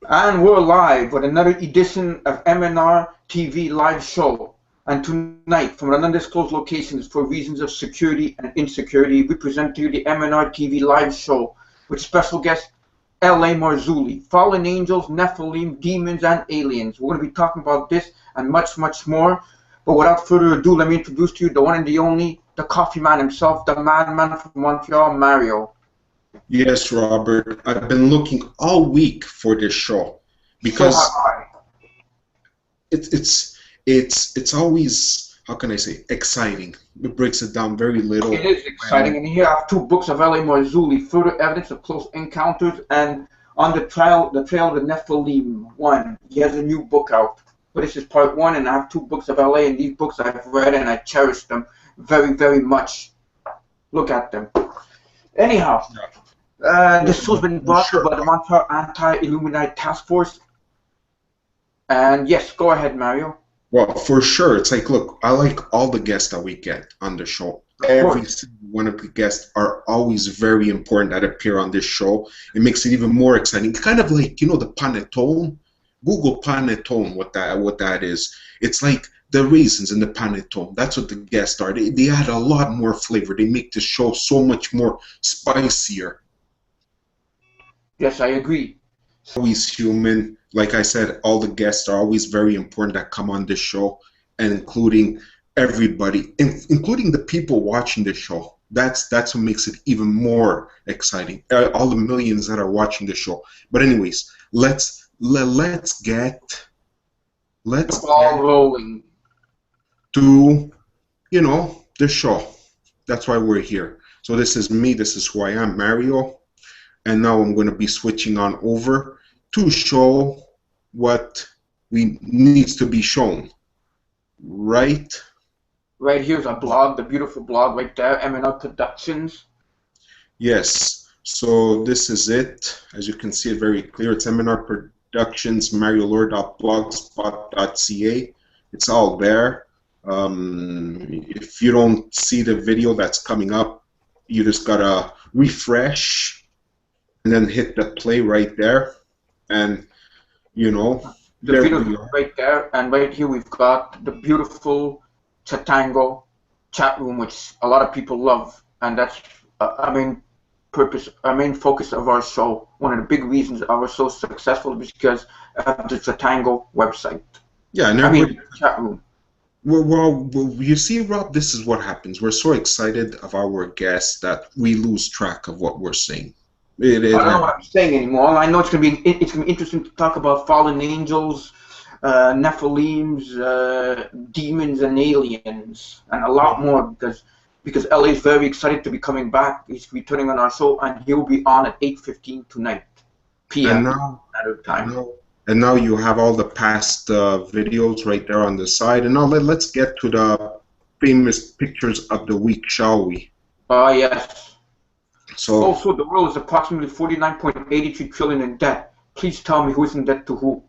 And we're live with another edition of MnRTV live show. And tonight, from an undisclosed locations for reasons of security and insecurity, we present to you the MnRTV live show with special guest L.A. Marzulli, fallen angels, Nephilim, demons, and aliens. We're going to be talking about this and much, much more. But without further ado, let me introduce to you the one and the only, the coffee man himself, the madman from Montreal, Mario. Yes, Robert. I've been looking all week for this show because it's always, how can I say, exciting. It breaks it down very little. It is exciting, and here I have two books of L.A. Marzulli, Further Evidence of Close Encounters, and On the Trail of the Nephilim 1. He has a new book out, but this is part 1, and I have two books of L.A., and these books I've read and I cherish them very, very much. Look at them. Anyhow. This show's been brought to you by the Montreal Anti-Illuminati Task Force. And yes, go ahead, Mario. Well, for sure. It's like, look, I like all the guests that we get on the show. Every single one of the guests are always very important that appear on this show. It makes it even more exciting. Kind of like, you know, the panettone. Google panettone, what that is. It's like the raisins in the panettone. That's what the guests are. They add a lot more flavor. They make the show so much more spicier. Yes, I agree. Always human. Like I said, all the guests are always very important that come on this show, and including everybody, including the people watching the show. That's what makes it even more exciting. All the millions that are watching the show. But anyways, let's get rolling to, you know, the show. That's why we're here. So this is me. This is who I am, Mario. And now I'm going to be switching on over to show what needs to be shown. Right? Right here's a blog, the beautiful blog right there, MnR Productions. Yes. So this is it. As you can see it very clear, it's MnR Productions, Mariolaur.blogspot.ca. It's all there. If you don't see the video that's coming up, you just got to refresh and then hit the play right there, and you know, the video right there, and right here we've got the beautiful Chatango chat room, which a lot of people love, and that's our main focus of our show. One of the big reasons our show is successful is because of the Chatango website. Yeah, and chat room. Well, you see, Rob, this is what happens. We're so excited of our guests that we lose track of what we're saying. I don't know what I'm saying anymore. I know it's gonna be interesting to talk about fallen angels, Nephilims, demons, and aliens, and a lot more because LA is very excited to be coming back. He's returning on our show, and he'll be on at 8:15 tonight p.m. And now you have all the past videos right there on the side. And now let's get to the famous pictures of the week, shall we? Yes. So, also, the world is approximately 49.83 trillion in debt. Please tell me who's in debt to who.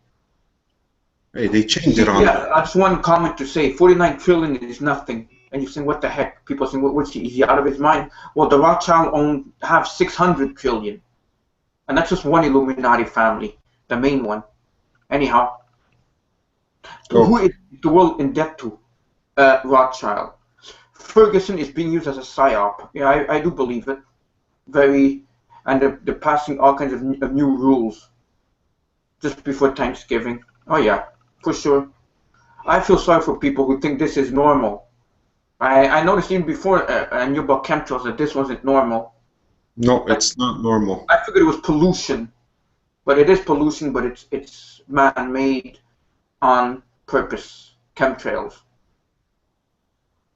Hey, they changed it on. Yeah, that's one comment to say. 49 trillion is nothing. And you're saying, what the heck? People are saying, is he out of his mind? Well, the Rothschild have 600 trillion. And that's just one Illuminati family, the main one. Anyhow, who is the world in debt to? Rothschild. Ferguson is being used as a psyop. Yeah, I do believe it. And they're passing all kinds of new rules just before Thanksgiving. Oh yeah, for sure. I feel sorry for people who think this is normal. I noticed even before I knew about chemtrails that this wasn't normal. No, it's not normal. I figured it was pollution, but it is pollution, but it's man-made on purpose. Chemtrails.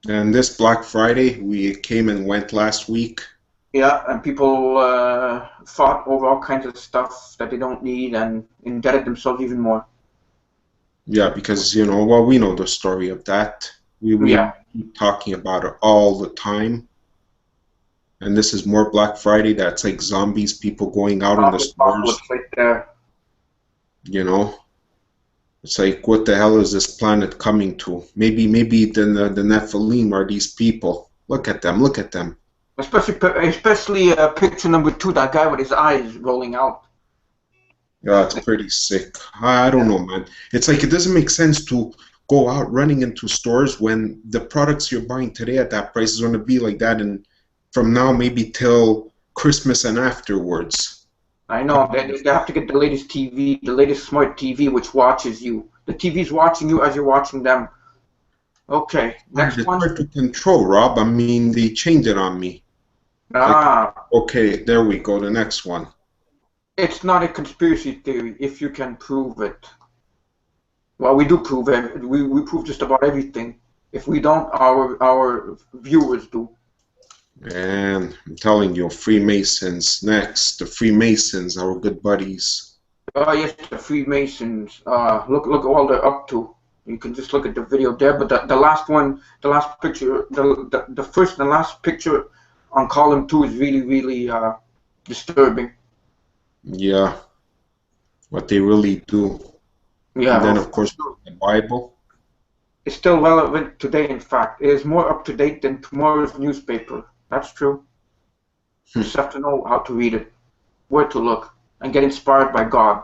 And this Black Friday, we came and went last week. Yeah, and people fought over all kinds of stuff that they don't need and indebted themselves even more. Yeah, because, you know, well, we know the story of that. We keep talking about it all the time. And this is more Black Friday. That's like zombies, people going out in the stores. Right there. You know? It's like, what the hell is this planet coming to? Maybe the Nephilim are these people. Look at them. Look at them. Especially picture number 2, that guy with his eyes rolling out. Yeah, it's pretty sick. I don't know, man. It's like it doesn't make sense to go out running into stores when the products you're buying today at that price is going to be like that, and from now maybe till Christmas and afterwards. I know. They have to get the latest TV, the latest smart TV, which watches you. The TV's watching you as you're watching them. Okay, next It's one. hard to control, Rob. I mean, they changed it on me. Ah. Okay, there we go. The next one. It's not a conspiracy theory if you can prove it. Well, we do prove it. We prove just about everything. If we don't, our viewers do. And I'm telling you, Freemasons next. The Freemasons, our good buddies. Oh yes, the Freemasons. Look at all they're up to. You can just look at the video there. But the last one, the last picture, the first and the last picture on column 2 is really disturbing. Yeah, what they really do. Yeah. And then, of course, the Bible. It's still relevant today, in fact. It is more up to date than tomorrow's newspaper. That's true. You just have to know how to read it, where to look, and get inspired by God.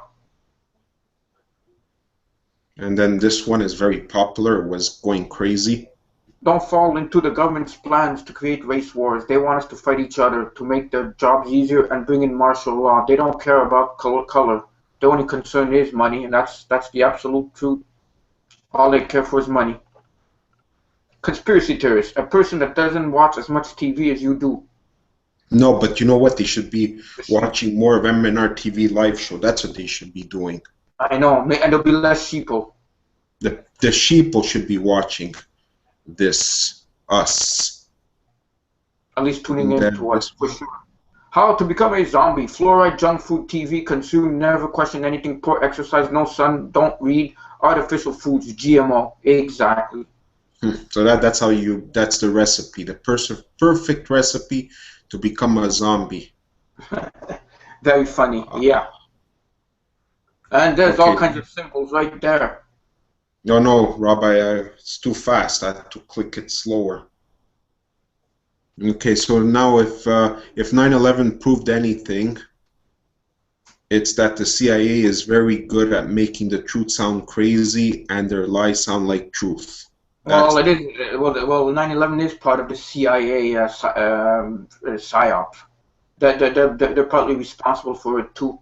And then this one is very popular. It was going crazy. Don't fall into the government's plans to create race wars. They want us to fight each other to make their jobs easier and bring in martial law. They don't care about color. The only concern is money, and that's the absolute truth. All they care for is money. Conspiracy theorist, a person that doesn't watch as much TV as you do. No, but you know what? They should be watching more of MnRTV live show. That's what they should be doing. I know, and there'll be less sheeple. The sheeple should be watching this, us. At least tuning in to us, for sure. How to become a zombie. Fluoride, junk food, TV, consume, never question anything, poor exercise, no sun, don't read, artificial foods, GMO. Exactly. So that's the recipe, the perfect recipe to become a zombie. Very funny, yeah. And there's all kinds of symbols right there. No, Rob, it's too fast. I have to click it slower. Okay, so now if 9/11 proved anything, it's that the CIA is very good at making the truth sound crazy and their lies sound like truth. Well, it is. Well, 9/11 is part of the CIA psyop. They're partly responsible for it too.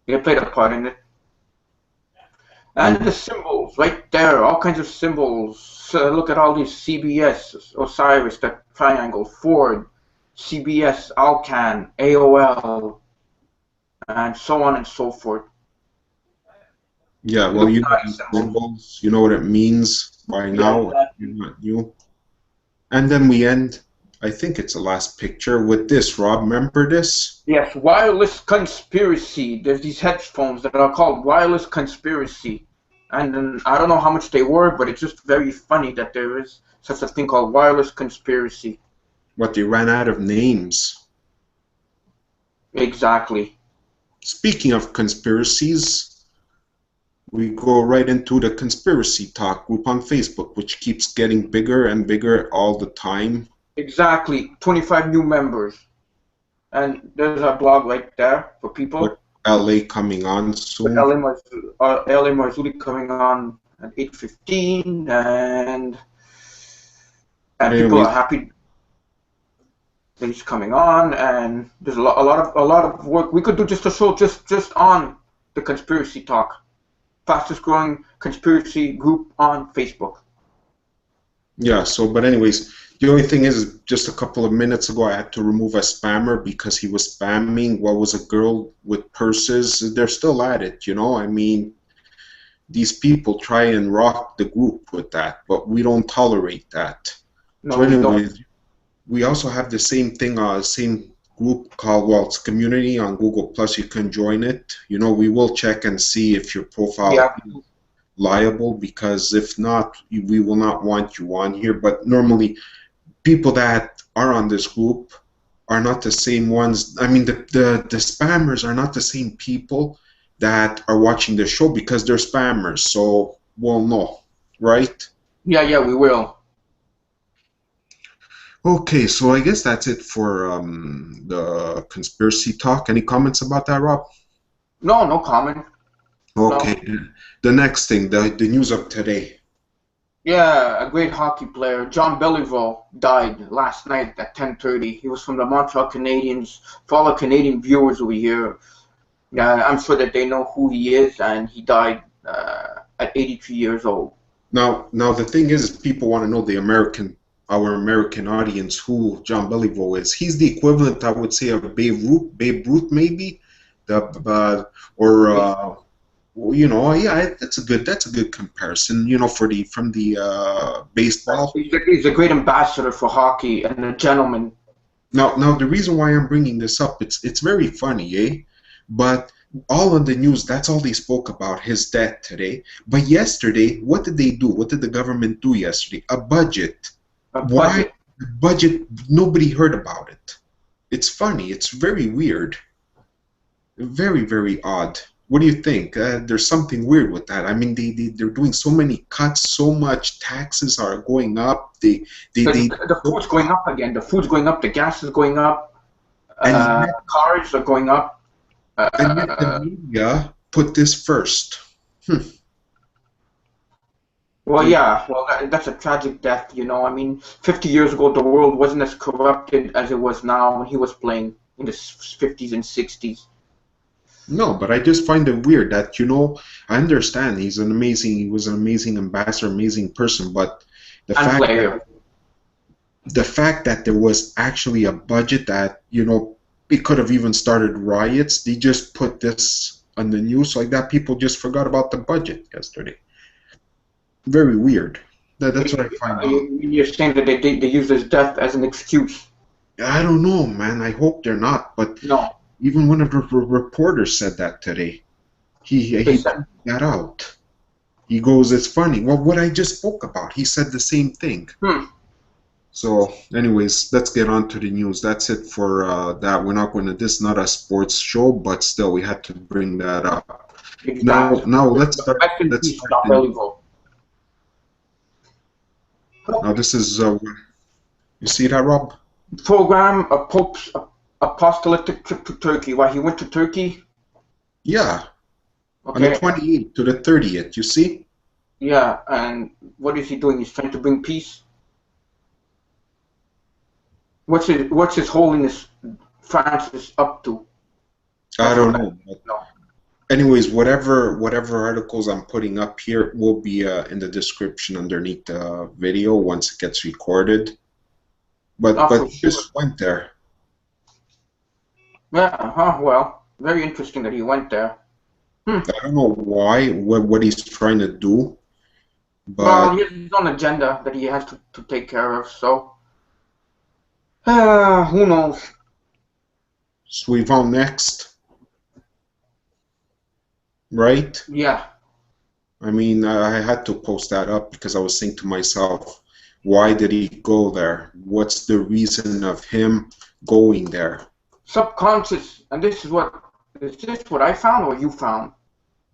They played a part in it. And the symbols right there, all kinds of symbols. Look at all these: CBS, Osiris, that triangle, Ford, CBS, Alcan, AOL, and so on and so forth. Yeah, well, you know these symbols, you know what it means by now. Yeah, You're not new. And then we end, I think it's the last picture, with this. Rob, remember this? Yes, wireless conspiracy. There's these headphones that are called wireless conspiracy. And I don't know how much they were, but it's just very funny that there is such a thing called wireless conspiracy. What, they ran out of names. Exactly. Speaking of conspiracies, we go right into the conspiracy talk group on Facebook, which keeps getting bigger and bigger all the time. Exactly. 25 new members. And there's our blog right there for people. With LA coming on soon. LA Marzulli coming on at 8:15, and people are happy that he's coming on. And there's a lot of work we could do just a show just on the conspiracy talk. Fastest growing conspiracy group on Facebook. Yeah. So, but anyways. The only thing is, just a couple of minutes ago, I had to remove a spammer because he was spamming what was a girl with purses. They're still at it, you know? I mean, these people try and rock the group with that, but we don't tolerate that. No, so anyways, we also have the same thing, same group called, well, it's community on Google+. You can join it. You know, we will check and see if your profile is liable, because if not, we will not want you on here. But normally, people that are on this group are not the same ones. I mean, the spammers are not the same people that are watching the show because they're spammers. So we'll know, right? Yeah, we will. Okay, so I guess that's it for the conspiracy talk. Any comments about that, Rob? No comment. Okay, No. the next thing, the news of today. Yeah, a great hockey player, John Beliveau, died last night at 10:30. He was from the Montreal Canadiens. For all the Canadian viewers over here, I'm sure that they know who he is, and he died at 83 years old. Now the thing is, people want to know our American audience, who John Beliveau is. He's the equivalent, I would say, of Babe Ruth maybe, or you know, yeah, that's a good comparison, you know, from the baseball. He's a great ambassador for hockey and a gentleman. Now the reason why I'm bringing this up, it's very funny, eh? But all on the news, that's all they spoke about, his death today. But yesterday, what did they do? What did the government do yesterday? A budget. Why the budget? Nobody heard about it. It's funny. It's very weird. Very, very odd. What do you think? There's something weird with that. I mean, they're doing so many cuts, so much taxes are going up. The food's going up again. The food's going up. The gas is going up. Cars are going up. And yet the media put this first. Well, yeah. Well, that's a tragic death, you know. I mean, 50 years ago, the world wasn't as corrupted as it was now when he was playing in the 50s and 60s. No, but I just find it weird that, you know, I understand he was an amazing ambassador, amazing person, but the fact that there was actually a budget that, you know, it could have even started riots. They just put this on the news like that. People just forgot about the budget yesterday. Very weird. That's what I find out. You're saying that they use his death as an excuse? I don't know, man. I hope they're not, but no. Even one of the reporters said that today. He pointed that out. He goes, it's funny. Well, what I just spoke about, he said the same thing. So, anyways, let's get on to the news. That's it for that. We're not going to, this is not a sports show, but still, we had to bring that up. Exactly. Now let's start. Now, this is, you see that, Rob? Program of Pope's apostolic trip to Turkey. Why, he went to Turkey? Yeah. Okay. On the 28th to the 30th, you see? Yeah, and what is he doing? He's trying to bring peace? What's His Holiness Francis up to? I don't know. No. Anyways, whatever articles I'm putting up here will be in the description underneath the video once it gets recorded. But he just went there. Yeah, well, very interesting that he went there. I don't know why, what he's trying to do. But well, he has his own agenda that he has to take care of, so who knows? So we found next. Right? Yeah. I mean, I had to post that up because I was saying to myself, why did he go there? What's the reason of him going there? Subconscious, and is this what I found or you found?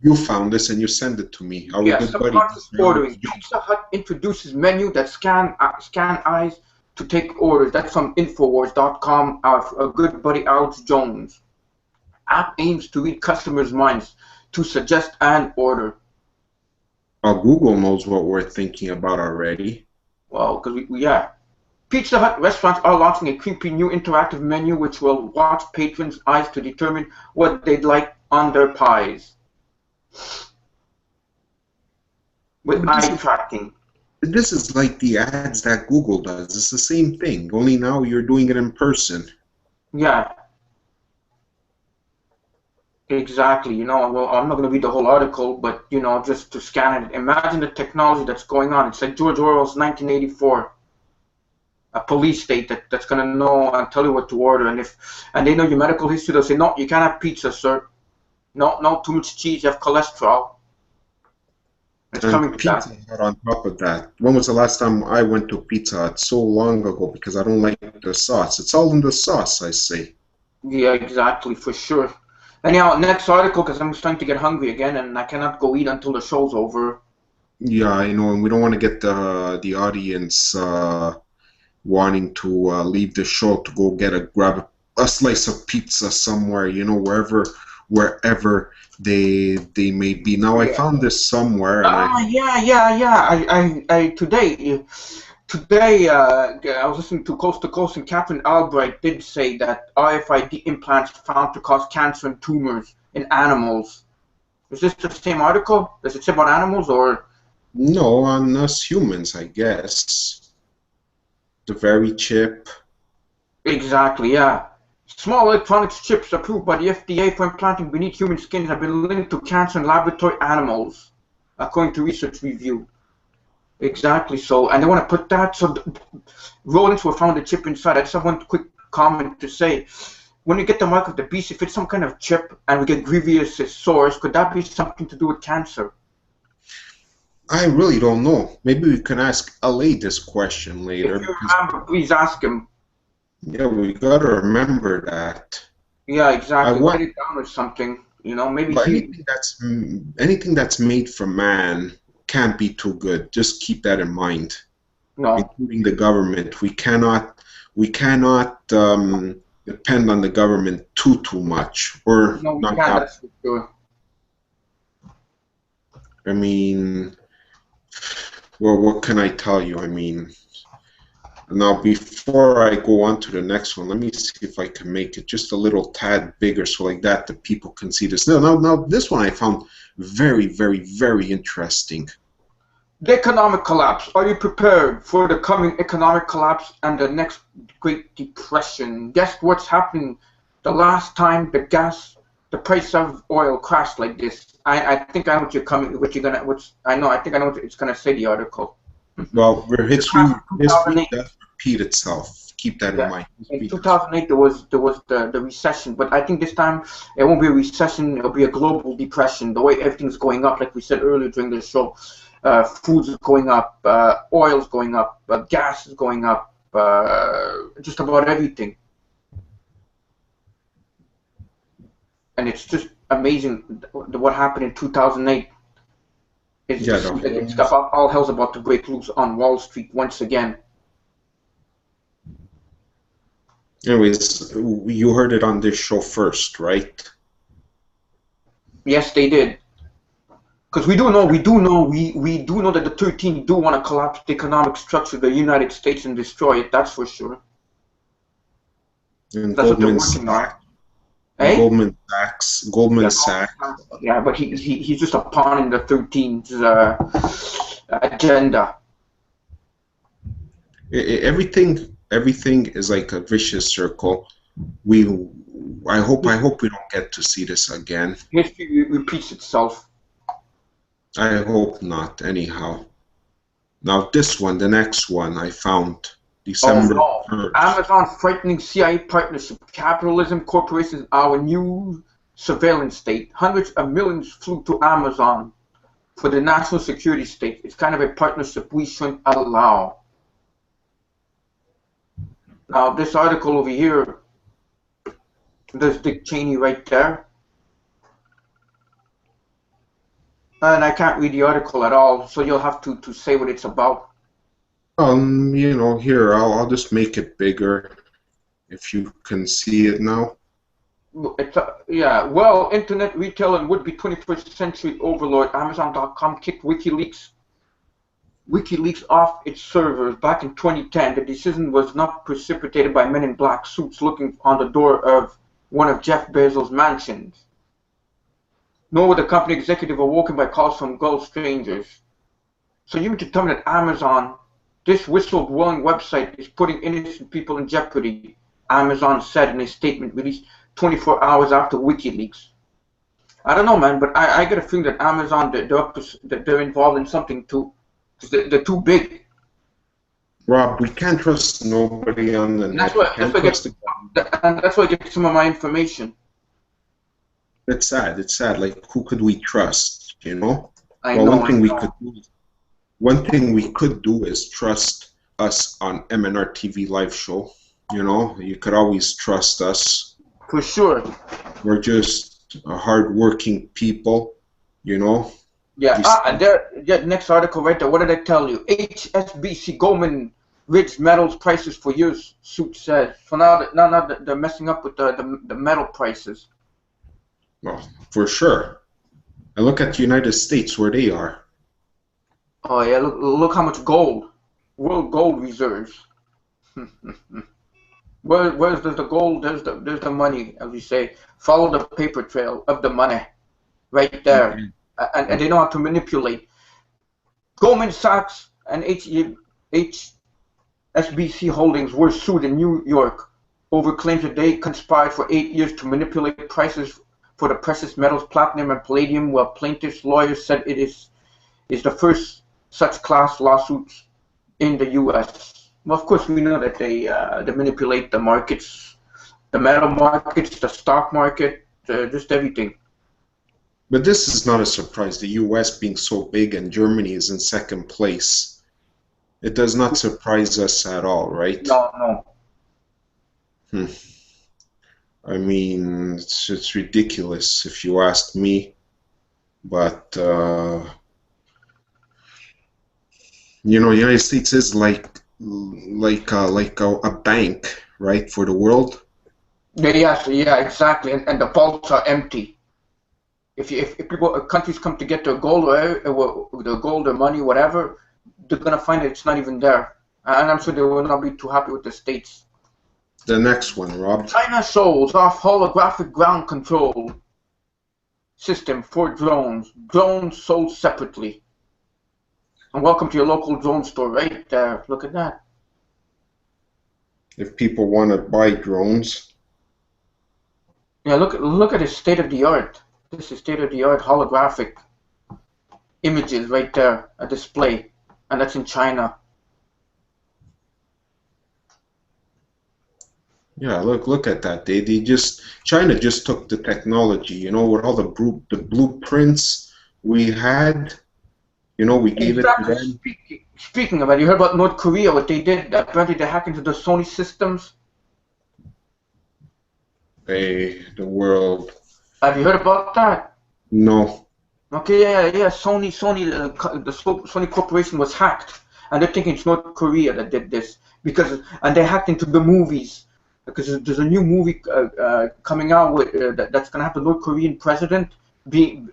You found this and you sent it to me. Our good subconscious buddy. Ordering. Pizza Hut introduces menu that scan eyes to take orders. That's from Infowars.com. Our good buddy Alex Jones. App aims to read customers' minds to suggest an order. Google knows what we're thinking about already. Well, because yeah. Pizza Hut restaurants are launching a creepy new interactive menu which will watch patrons' eyes to determine what they'd like on their pies. With eye tracking. This is like the ads that Google does. It's the same thing, only now you're doing it in person. Yeah. Exactly. You know, well, I'm not going to read the whole article, but, you know, just to scan it. Imagine the technology that's going on. It's like George Orwell's 1984. A police state that's going to know and tell you what to order. And they know your medical history. They'll say, no, you can't have pizza, sir. No, too much cheese. You have cholesterol. It's coming to that. Pizza Hut on top of that. When was the last time I went to Pizza Hut? So long ago because I don't like the sauce. It's all in the sauce, I say. Yeah, exactly, for sure. Anyhow, next article, because I'm starting to get hungry again, and I cannot go eat until the show's over. Yeah, I know, and we don't want to get the audience wanting to leave the show to go grab a slice of pizza somewhere, you know, wherever they may be. Now I found this somewhere, and Today, I was listening to Coast, and Catherine Albright did say that RFID implants found to cause cancer and tumors in animals. Is this the same article? Does it say about animals or? No, on us humans, I guess. The very chip. Exactly, yeah. Small electronics chips approved by the FDA for implanting beneath human skin have been linked to cancer in laboratory animals, according to research review. Exactly so, and they want to put that so rodents will found a chip inside. I just have one quick comment to say. When you get the mark of the beast, if it's some kind of chip and we get grievous sores, could that be something to do with cancer? I really don't know. Maybe we can ask L.A. this question later. If you remember, please ask him. Yeah, we gotta remember that. Yeah, exactly. Write it down or something. You know, maybe anything that's made from man can't be too good. Just keep that in mind. No. Including the government, we cannot depend on the government too much, or no, we not. can't. That's for sure. I mean, well, what can I tell you? I mean, now before I go on to the next one, let me see if I can make it just a little tad bigger, so like that the people can see this. Now this one I found very, very, very interesting. The economic collapse. Are you prepared for the coming economic collapse and the next Great Depression? Guess what's happening the last time the price of oil crashed like this? I think I know what I think I know what it's gonna say, the article. Well, history does repeat itself. Keep that in mind. In 2008, there was the recession, but I think this time it won't be a recession. It'll be a global depression. The way everything's going up, like we said earlier during the show, food's going up, oil's going up, gas is going up, just about everything. And it's just amazing what happened in 2008. It's got all hell's about to break loose on Wall Street once again. Anyways, you heard it on this show first, right? Yes, they did. Because we do know that the 13 do want to collapse the economic structure of the United States and destroy it. That's for sure. And that's what they're working on. Hey? Goldman Sachs. Yeah, but he's just a pawn in the 13's agenda. Everything is like a vicious circle. I hope we don't get to see this again. History repeats itself. I hope not. Anyhow, now the next one I found. December 3rd. Amazon frightening CIA partnership. Capitalism corporations are a new surveillance state. Hundreds of millions flew to Amazon for the national security state. It's kind of a partnership we shouldn't allow. Now, this article over here, there's Dick Cheney right there. And I can't read the article at all, so you'll have to say what it's about. You know, here, I'll just make it bigger, if you can see it now. Yeah, well, internet retail and would-be 21st century overlord Amazon.com kicked WikiLeaks off its servers back in 2010. The decision was not precipitated by men in black suits looking on the door of one of Jeff Bezos' mansions, nor were the company executive awoken by calls from Gulf strangers. So you mean to tell me that Amazon, this whistle-blowing website, is putting innocent people in jeopardy, Amazon said in a statement released 24 hours after WikiLeaks. I don't know, man, but I get a feeling that Amazon, they're involved in something too. They're too big. Rob, we can't trust nobody on the net. That's why I get some of my information. It's sad. It's sad. Like, who could we trust, you know? One thing we could do is trust us on MnRTV live show. You know, you could always trust us. For sure. We're just hard-working people, you know. Yeah. You And see, there. Yeah. Next article right there. What did I tell you? HSBC Goldman rigged metals prices for years. Suit says. So now they're messing up with the metal prices. well, for sure. And look at the United States where they are. Oh yeah. Look how much gold. World gold reserves. Where's the gold? There's the money, as we say. Follow the paper trail of the money, right there, Okay. and they know how to manipulate. Goldman Sachs and HSBC Holdings were sued in New York over claims that they conspired for 8 years to manipulate prices for the precious metals platinum and palladium, while plaintiffs' lawyers said it is the first such class lawsuits in the U.S. Well, of course, we know that they manipulate the markets, the metal markets, the stock market, just everything. But this is not a surprise. The U.S. being so big and Germany is in second place. It does not surprise us at all, right? No. I mean, it's ridiculous if you ask me. But you know, the United States is like a bank, right, for the world. Yeah, exactly. And the vaults are empty. If countries come to get their gold or their gold or money, whatever, they're gonna find it's not even there. And I'm sure they will not be too happy with the states. The next one, Rob. China shows off holographic ground control system for drones. Drones sold separately. And welcome to your local drone store right there. Look at that. If people want to buy drones. Yeah, look at the state of the art. This is state of the art holographic images right there, a display, and that's in China. Yeah, look at that. China just took the technology, you know, with all the blueprints we had, you know, we gave it to them. Speaking of it, you heard about North Korea, what they did? Apparently they hacked into the Sony systems. The world. Have you heard about that? No. Okay, yeah. Sony, the Sony Corporation was hacked, and they're thinking it's North Korea that did this and they hacked into the movies because there's a new movie coming out with that's gonna have the North Korean president being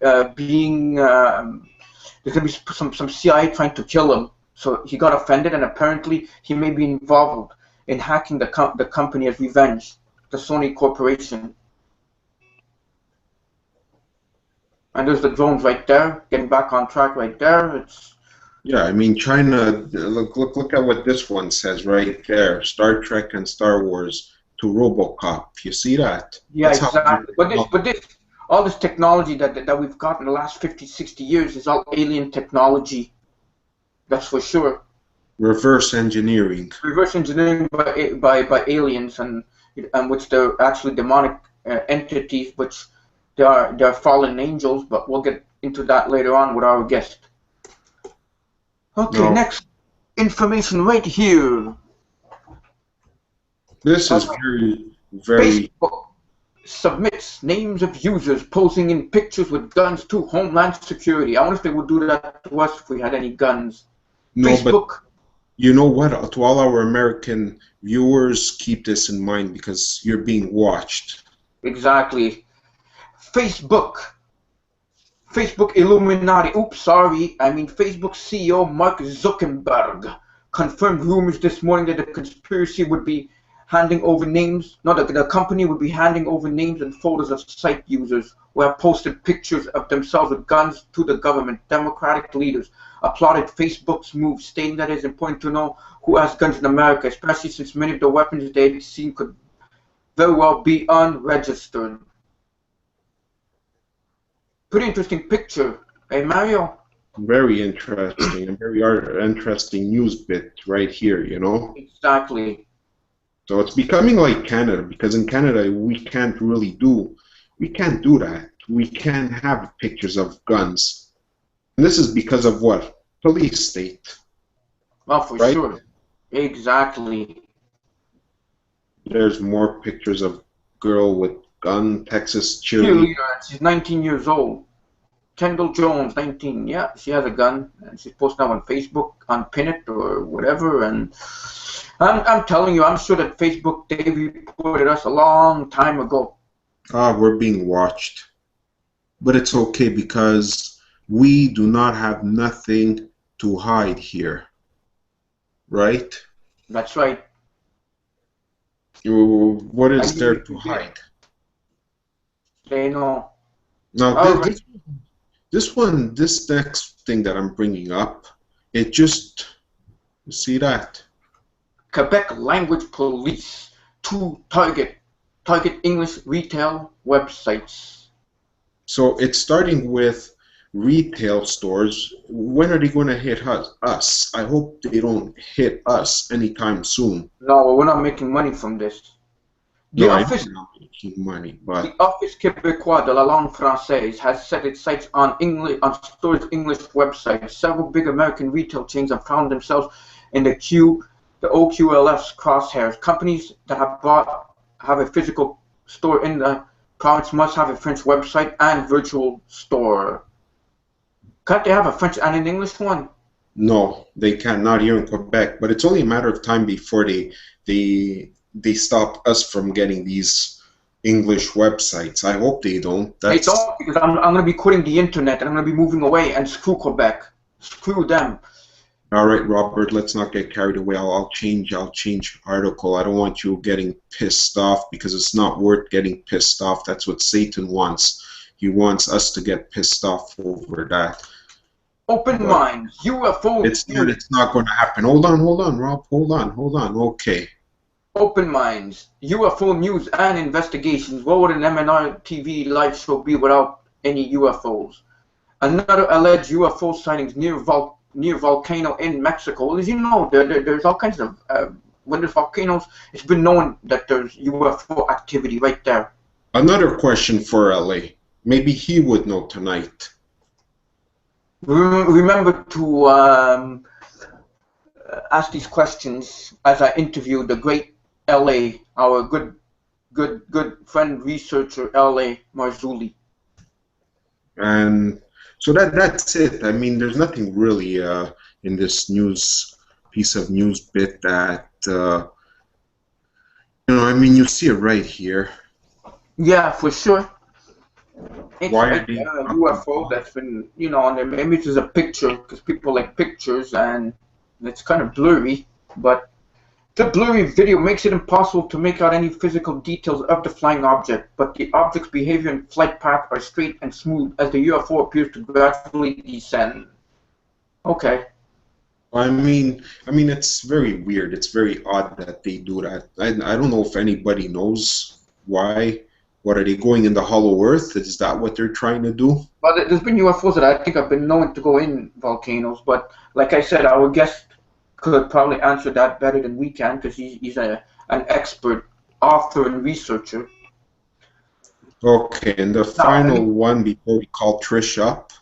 there's gonna be some CIA trying to kill him, so he got offended, and apparently he may be involved in hacking the company as revenge, the Sony Corporation. And there's the drones right there, getting back on track right there. Yeah, I mean, China, look at what this one says right there. Star Trek and Star Wars to RoboCop. You see that? Yeah, exactly. But all this technology that we've got in the last 50, 60 years is all alien technology. That's for sure. Reverse engineering. Reverse engineering by aliens, and which they're actually demonic entities, which they're fallen angels, but we'll get into that later on with our guest. Okay, No. Next information right here. This is very. Facebook submits names of users posing in pictures with guns to Homeland Security. I wonder if they would do that to us if we had any guns. No, Facebook. but you know what? To all our American viewers, keep this in mind because you're being watched. Exactly. Facebook Illuminati. Oops, sorry. I mean Facebook CEO Mark Zuckerberg confirmed rumors this morning that the conspiracy would be handing over names. No, the company would be handing over names and photos of site users who have posted pictures of themselves with guns to the government. Democratic leaders applauded Facebook's move, stating that it is important to know who has guns in America, especially since many of the weapons they've seen could very well be unregistered. Pretty interesting picture, hey Mario? Very interesting, and very interesting news bit right here, you know? Exactly. So it's becoming like Canada, because in Canada we can't do that. We can't have pictures of guns. And this is because of what? Police state. Well, for right? sure. Exactly. There's more pictures of girl with gun, Texas cheerleader. cheerleader, and she's 19 years old. Kendall Jones, 19. Yeah, she has a gun, and she's posting now on Facebook, on Pin It or whatever. And I'm telling you, I'm sure that Facebook, they reported us a long time ago. We're being watched. But it's okay because we do not have nothing to hide here. Right? That's right. What is there to hide? They know. Now, this next thing that I'm bringing up, it just, you see that? Quebec language police to target English retail websites. So it's starting with retail stores. When are they going to hit us? I hope they don't hit us anytime soon. No, we're not making money from this. No, I know we're not making money, but the Office Québécois de la langue française has set its sights on stores' English websites. Several big American retail chains have found themselves in the OQLF's crosshairs. Companies that have a physical store in the province must have a French website and virtual store. Can't they have a French and an English one? no, they can't. Not here in Quebec. But it's only a matter of time before they stop us from getting these English websites. I hope they don't. They don't, because I'm going to be quitting the internet and I'm going to be moving away, and screw Quebec. Screw them. All right, Robert, let's not get carried away. I'll change article. I don't want you getting pissed off because it's not worth getting pissed off. That's what Satan wants. He wants us to get pissed off over that. Open minds, UFO. It's not going to happen. Hold on, Rob. Hold on. Okay. Open minds, UFO news and investigations. What would an MnRTV live show be without any UFOs? Another alleged UFO sightings near volcano in Mexico. As you know, there's all kinds of when there's volcanoes, it's been known that there's UFO activity right there. Another question for LA. Maybe he would know tonight. Remember to ask these questions as I interview the great L.A., our good friend researcher L.A. Marzulli. And so that's it. I mean, there's nothing really in this piece of news bit that I mean, you see it right here. Yeah, for sure. It's Why like a UFO that's been, on the image is a picture because people like pictures and it's kind of blurry, but the blurry video makes it impossible to make out any physical details of the flying object, but the object's behavior and flight path are straight and smooth as the UFO appears to gradually descend. Okay. I mean, it's very weird. It's very odd that they do that. I don't know if anybody knows why. What are they going in the hollow earth? Is that what they're trying to do? Well, there's been UFOs that I think have been known to go in volcanoes, but like I said, our guest could probably answer that better than we can because he's an expert author and researcher. Okay, and the final one before we call Trish up.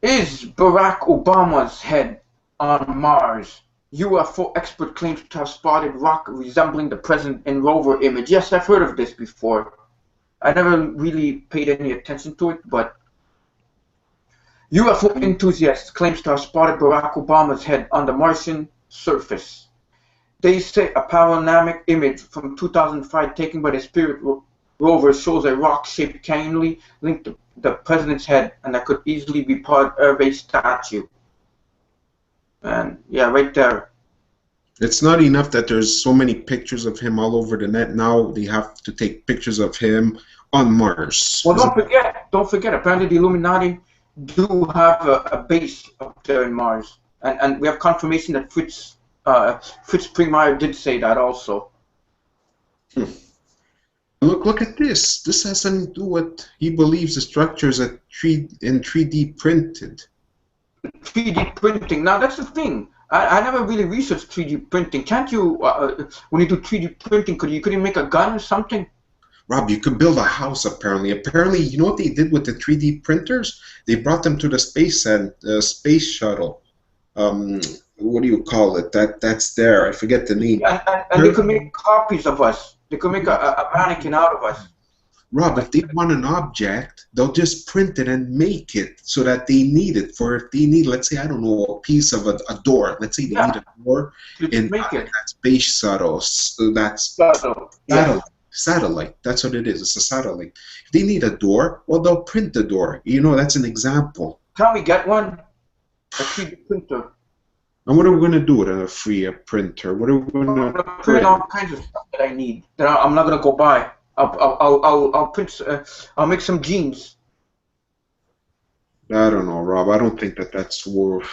Is Barack Obama's head on Mars? UFO expert claims to have spotted rock resembling the president in rover image. Yes, I've heard of this before. I never really paid any attention to it, but UFO enthusiast claims to have spotted Barack Obama's head on the Martian surface. They say a panoramic image from 2005 taken by the Spirit rover shows a rock-shaped cannonly linked to the president's head, and that could easily be part of a statue. And yeah, right there. It's not enough that there's so many pictures of him all over the net. Now they have to take pictures of him on Mars. Well, don't forget. Apparently, the Illuminati do have a base up there in Mars, and we have confirmation that Fritz Springmeier did say that also. Look at this. This has something to do with he believes the structures are in 3D printed. 3D printing. Now that's the thing. I never really researched 3D printing. Can't you, when you do 3D printing, could you make a gun or something? Rob, you could build a house apparently. Apparently, you know what they did with the 3D printers? They brought them to the space shuttle. What do you call it? That's there. I forget the name. And they could make copies of us. They could make a mannequin out of us. Rob, if they want an object, they'll just print it and make it so that they need it for if they need, let's say, I don't know, a piece of a door. Let's say they need a door in that space shuttle. So that's satellite. That's what it is. It's a satellite. If they need a door, well, they'll print the door. You know, that's an example. Can we get one? A 3D printer. And what are we going to do with a free printer? What are we going to print all kinds of stuff that I need that I'm not going to go buy. I'll print. I'll make some jeans. I don't know, Rob. I don't think that's worth.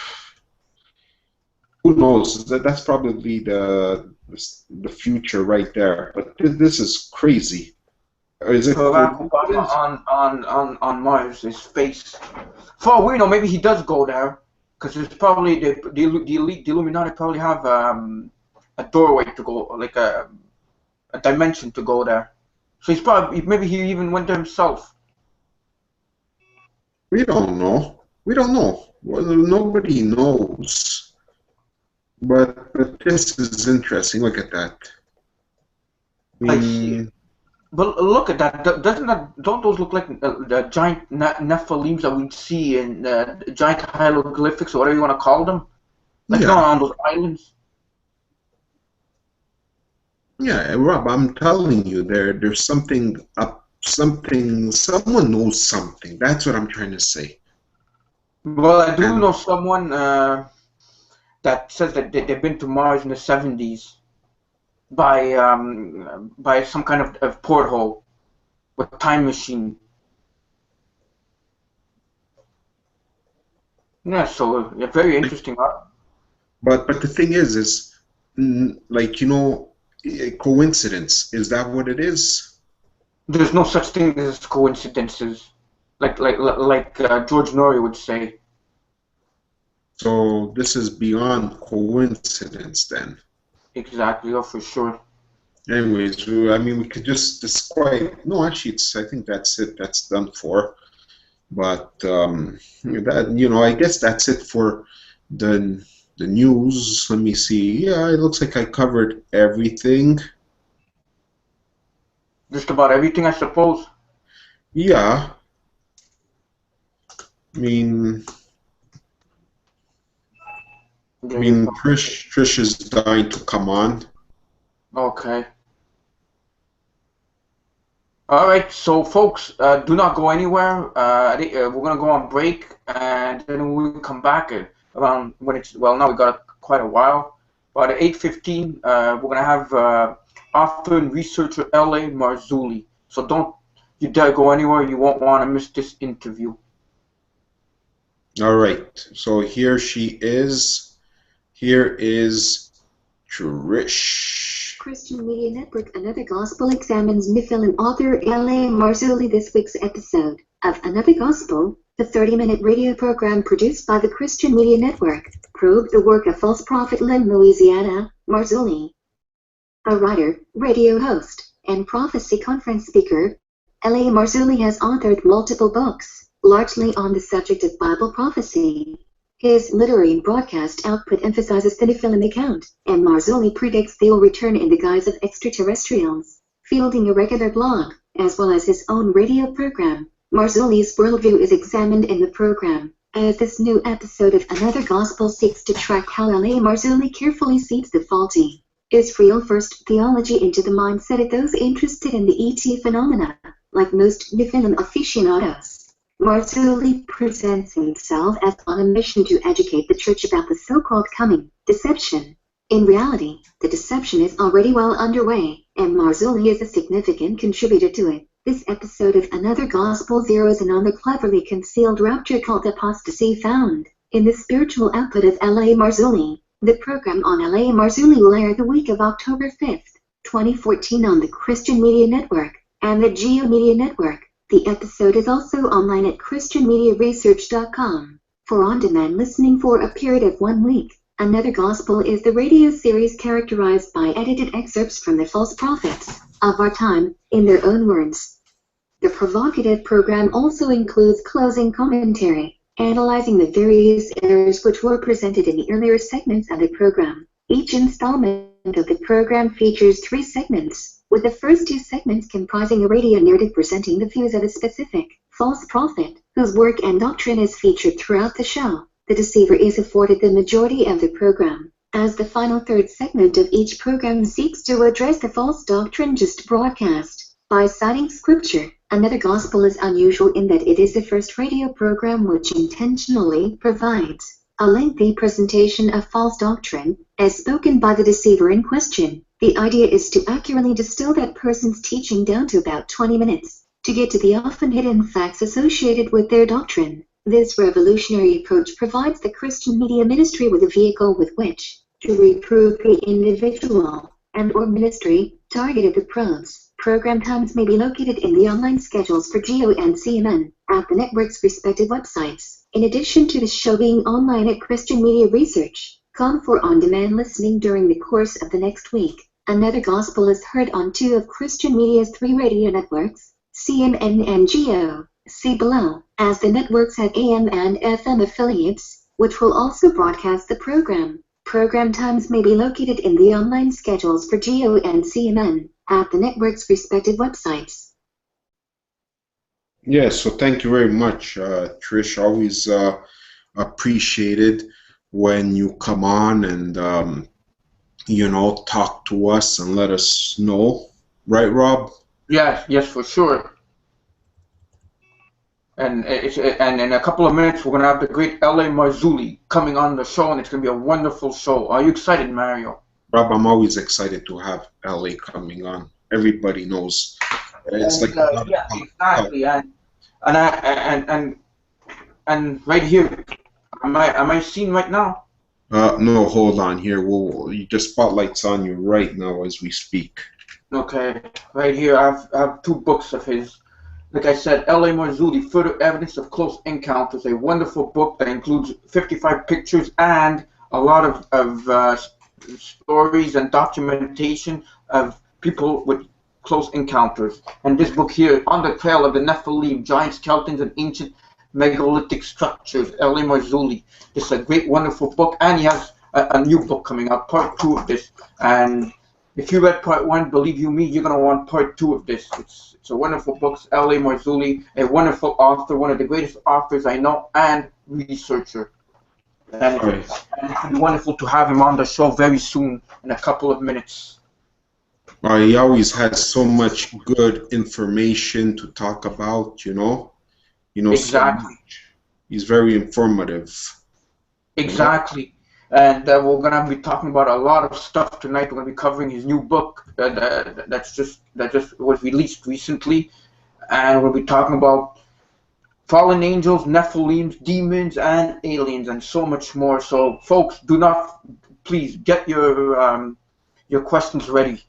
Who knows? That's probably the future right there. But this is crazy. Is it on Mars? His face. For all we know, maybe he does go there, because it's probably the Illuminati probably have a doorway to go, like a dimension to go there. So he's probably, maybe he even went there himself. We don't know. We don't know. Well, nobody knows. But this is interesting. Look at that. I see. But look at that. Don't those look like the giant Nephilims that we see in giant hieroglyphics or whatever you want to call them? Like on those islands. Yeah, Rob, I'm telling you, there's something up, someone knows something. That's what I'm trying to say. Well, I do know someone that says that they've been to Mars in the 70s by some kind of porthole with time machine. Yeah, so very interesting. But the thing is like, you know, coincidence, is that what it is? There's no such thing as coincidences, like George Norrie would say. So this is beyond coincidence then. Exactly, oh, for sure. Anyways, I mean, we could just describe. No, actually, I think that's it. That's done for. But that, you know, I guess that's it for the news. Let me see. Yeah, it looks like I covered everything. Just about everything, I suppose. Yeah. I mean, Trish is dying to come on. Okay. All right, so folks, do not go anywhere. We're gonna go on break, and then we'll come back around when it's, well, now we got quite a while. But at 8:15, we're gonna have author and researcher L.A. Marzulli. So don't you dare go anywhere. You won't want to miss this interview. All right. So here she is. Here is Trish. Christian Media Network, Another Gospel examines Nephilim author L.A. Marzulli. This week's episode of Another Gospel, the 30-minute radio program produced by the Christian Media Network, probed the work of false prophet Len Louisiana Marzulli. A writer, radio host, and prophecy conference speaker, L.A. Marzulli has authored multiple books, largely on the subject of Bible prophecy. His literary and broadcast output emphasizes the Nephilim account, and Marzulli predicts they will return in the guise of extraterrestrials. Fielding a regular blog, as well as his own radio program, Marzulli's worldview is examined in the program, as this new episode of Another Gospel seeks to track how L.A. Marzulli carefully seeds the faulty Israel First theology into the mindset of those interested in the ET phenomena, like most Nephilim aficionados. Marzulli presents himself as on a mission to educate the church about the so-called coming deception. In reality, the deception is already well underway, and Marzulli is a significant contributor to it. This episode of Another Gospel zeroes in on the cleverly concealed rapture cult apostasy found in the spiritual output of L.A. Marzulli. The program on L.A. Marzulli will air the week of October 5th, 2014 on the Christian Media Network and the Geo Media Network. The episode is also online at ChristianMediaResearch.com for on-demand listening for a period of 1 week. Another Gospel is the radio series characterized by edited excerpts from the false prophets of our time, in their own words. The provocative program also includes closing commentary, analyzing the various errors which were presented in the earlier segments of the program. Each installment of the program features 3 segments, with the first two segments comprising a radio narrative presenting the views of a specific false prophet, whose work and doctrine is featured throughout the show. The deceiver is afforded the majority of the program, as the final third segment of each program seeks to address the false doctrine just broadcast. By citing scripture, Another Gospel is unusual in that it is the first radio program which intentionally provides a lengthy presentation of false doctrine, as spoken by the deceiver in question. The idea is to accurately distill that person's teaching down to about 20 minutes, to get to the often hidden facts associated with their doctrine. This revolutionary approach provides the Christian media ministry with a vehicle with which to reprove the individual and/or ministry targeted the probes. Program times may be located in the online schedules for GEO and CMN at the network's respective websites. In addition to the show being online at Christian Media Research, com for on-demand listening during the course of the next week. Another Gospel is heard on two of Christian Media's three radio networks, CMN and GEO. See below, as the networks have AM and FM affiliates, which will also broadcast the program. Program times may be located in the online schedules for GEO and CMN at the network's respective websites. Yes, so thank you very much, Trish. Always appreciated when you come on and, you know, talk to us and let us know. Right, Rob? Yes, for sure. And in a couple of minutes, we're going to have the great L.A Marzulli coming on the show, and it's going to be a wonderful show. Are you excited, Mario? Rob, I'm always excited to have L.A. coming on. Everybody knows. It's yeah, exactly. And right here, am I seen right now? No, hold on here. The spotlight's on you right now as we speak. Okay, right here, I have two books of his. Like I said, L.A Marzulli, Further Evidence of Close Encounters, a wonderful book that includes 55 pictures and a lot of stories and documentation of people with close encounters. And this book here, On the Trail of the Nephilim, Giant Skeletons and Ancient Megalithic Structures, L.A Marzulli. This is a great, wonderful book, and he has a new book coming out, part 2 of this. And if you read part 1, believe you me, you're going to want part 2 of this. It's a wonderful book. L.A Marzulli, a wonderful author, one of the greatest authors I know, and researcher. And it's wonderful to have him on the show very soon, in a couple of minutes. He always has so much good information to talk about, you know. Exactly. So he's very informative. Exactly. And we're going to be talking about a lot of stuff tonight. We're going to be covering his new book that just was released recently. And we'll be talking about fallen angels, Nephilim, demons, and aliens, and so much more. So, folks, do not, please, get your questions ready.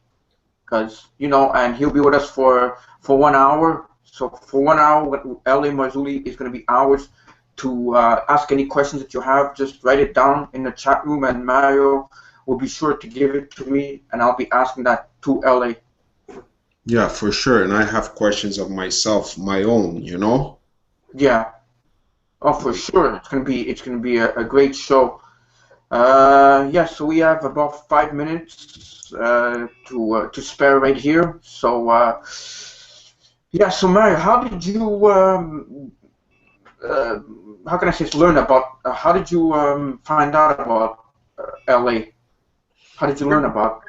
Because, you know, and he'll be with us for 1 hour. So for 1 hour, L.A Marzulli is going to be ours to ask any questions that you have. Just write it down in the chat room, and Mario will be sure to give it to me, and I'll be asking that to L.A. Yeah, for sure. And I have questions of myself, my own, you know? Yeah. Oh, for sure. It's gonna be a great show. Yeah. So we have about 5 minutes to spare right here. So yeah. So Mario, how did you how can I say learn about? How did you find out about L.A.? How did you learn about?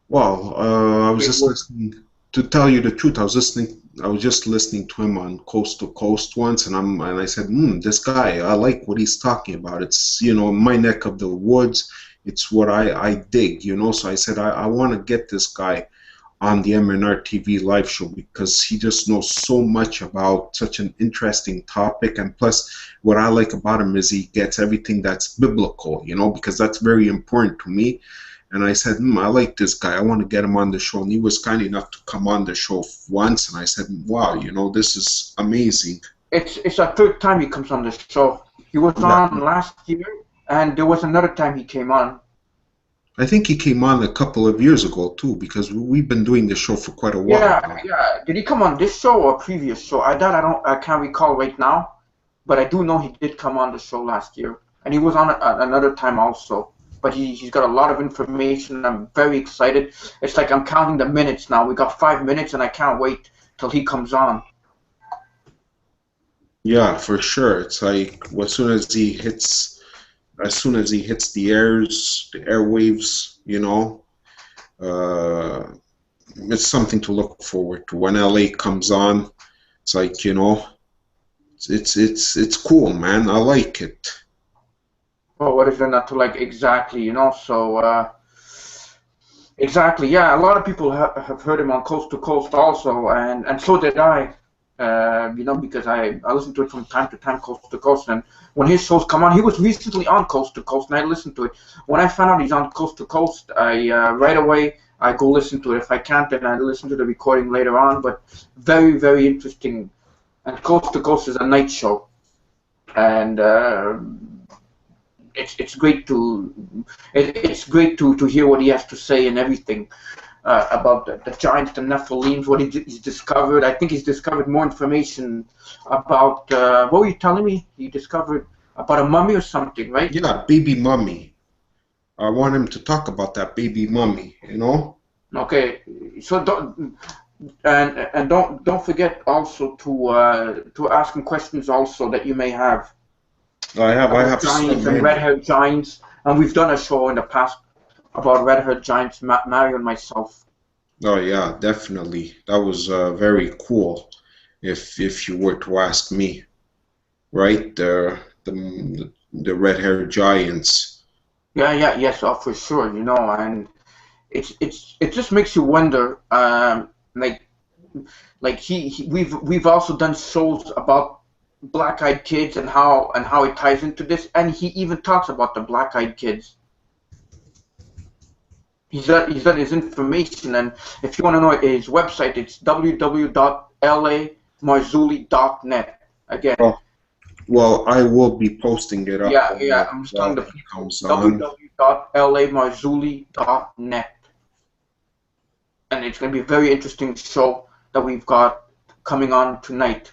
Well, I was just listening. To tell you the truth, I was just listening to him on Coast to Coast once, and I said, this guy, I like what he's talking about. It's, you know, my neck of the woods. It's what I dig, you know. So I said, I want to get this guy on the MnRTV live show because he just knows so much about such an interesting topic. And plus, what I like about him is he gets everything that's biblical, you know, because that's very important to me. And I said, I like this guy. I want to get him on the show. And he was kind enough to come on the show once. And I said, wow, you know, this is amazing. It's a third time he comes on the show. He was on last year, and there was another time he came on. I think he came on a couple of years ago, too, because we've been doing the show for quite a while. Yeah. Did he come on this show or previous show? I can't recall right now, but I do know he did come on the show last year. And he was on another time also. but he's got a lot of information. I'm very excited. It's like I'm counting the minutes now. We got 5 minutes, and I can't wait till he comes on. Yeah, for sure. It's like as soon as he hits the airwaves, you know, it's something to look forward to. When LA comes on, it's like, you know, it's cool, man. I like it. Well, what is there not to like exactly, you know? So, exactly, yeah. A lot of people have heard him on Coast to Coast also, and so did I. You know, because I listen to it from time to time, Coast to Coast, and when his shows come on, he was recently on Coast to Coast, and I listened to it. When I found out he's on Coast to Coast, I right away I go listen to it. If I can't, then I listen to the recording later on. But very, very interesting. And Coast to Coast is a night show, and it's great to hear what he has to say and everything about the giants, the Nephilim, what he's discovered. I think he's discovered more information about what were you telling me? He discovered about a mummy or something, right? Yeah, baby mummy. I want him to talk about that baby mummy, you know. Okay, so don't forget also to ask him questions also that you may have. I have giants so and many. red-haired giants, and we've done a show in the past about red-haired giants, Mario and myself. Oh yeah, definitely. That was very cool. If you were to ask me, right? The red-haired giants. Yes, oh, for sure, you know, and it just makes you wonder, like we've also done shows about black-eyed kids and how it ties into this, and he even talks about the black-eyed kids. He's got his information, and if you want to know his website, it's www.lamarzulli.net. Again. Well, I will be posting it up. Yeah, I'm just telling the people. www.lamarzulli.net, and it's going to be a very interesting show that we've got coming on tonight.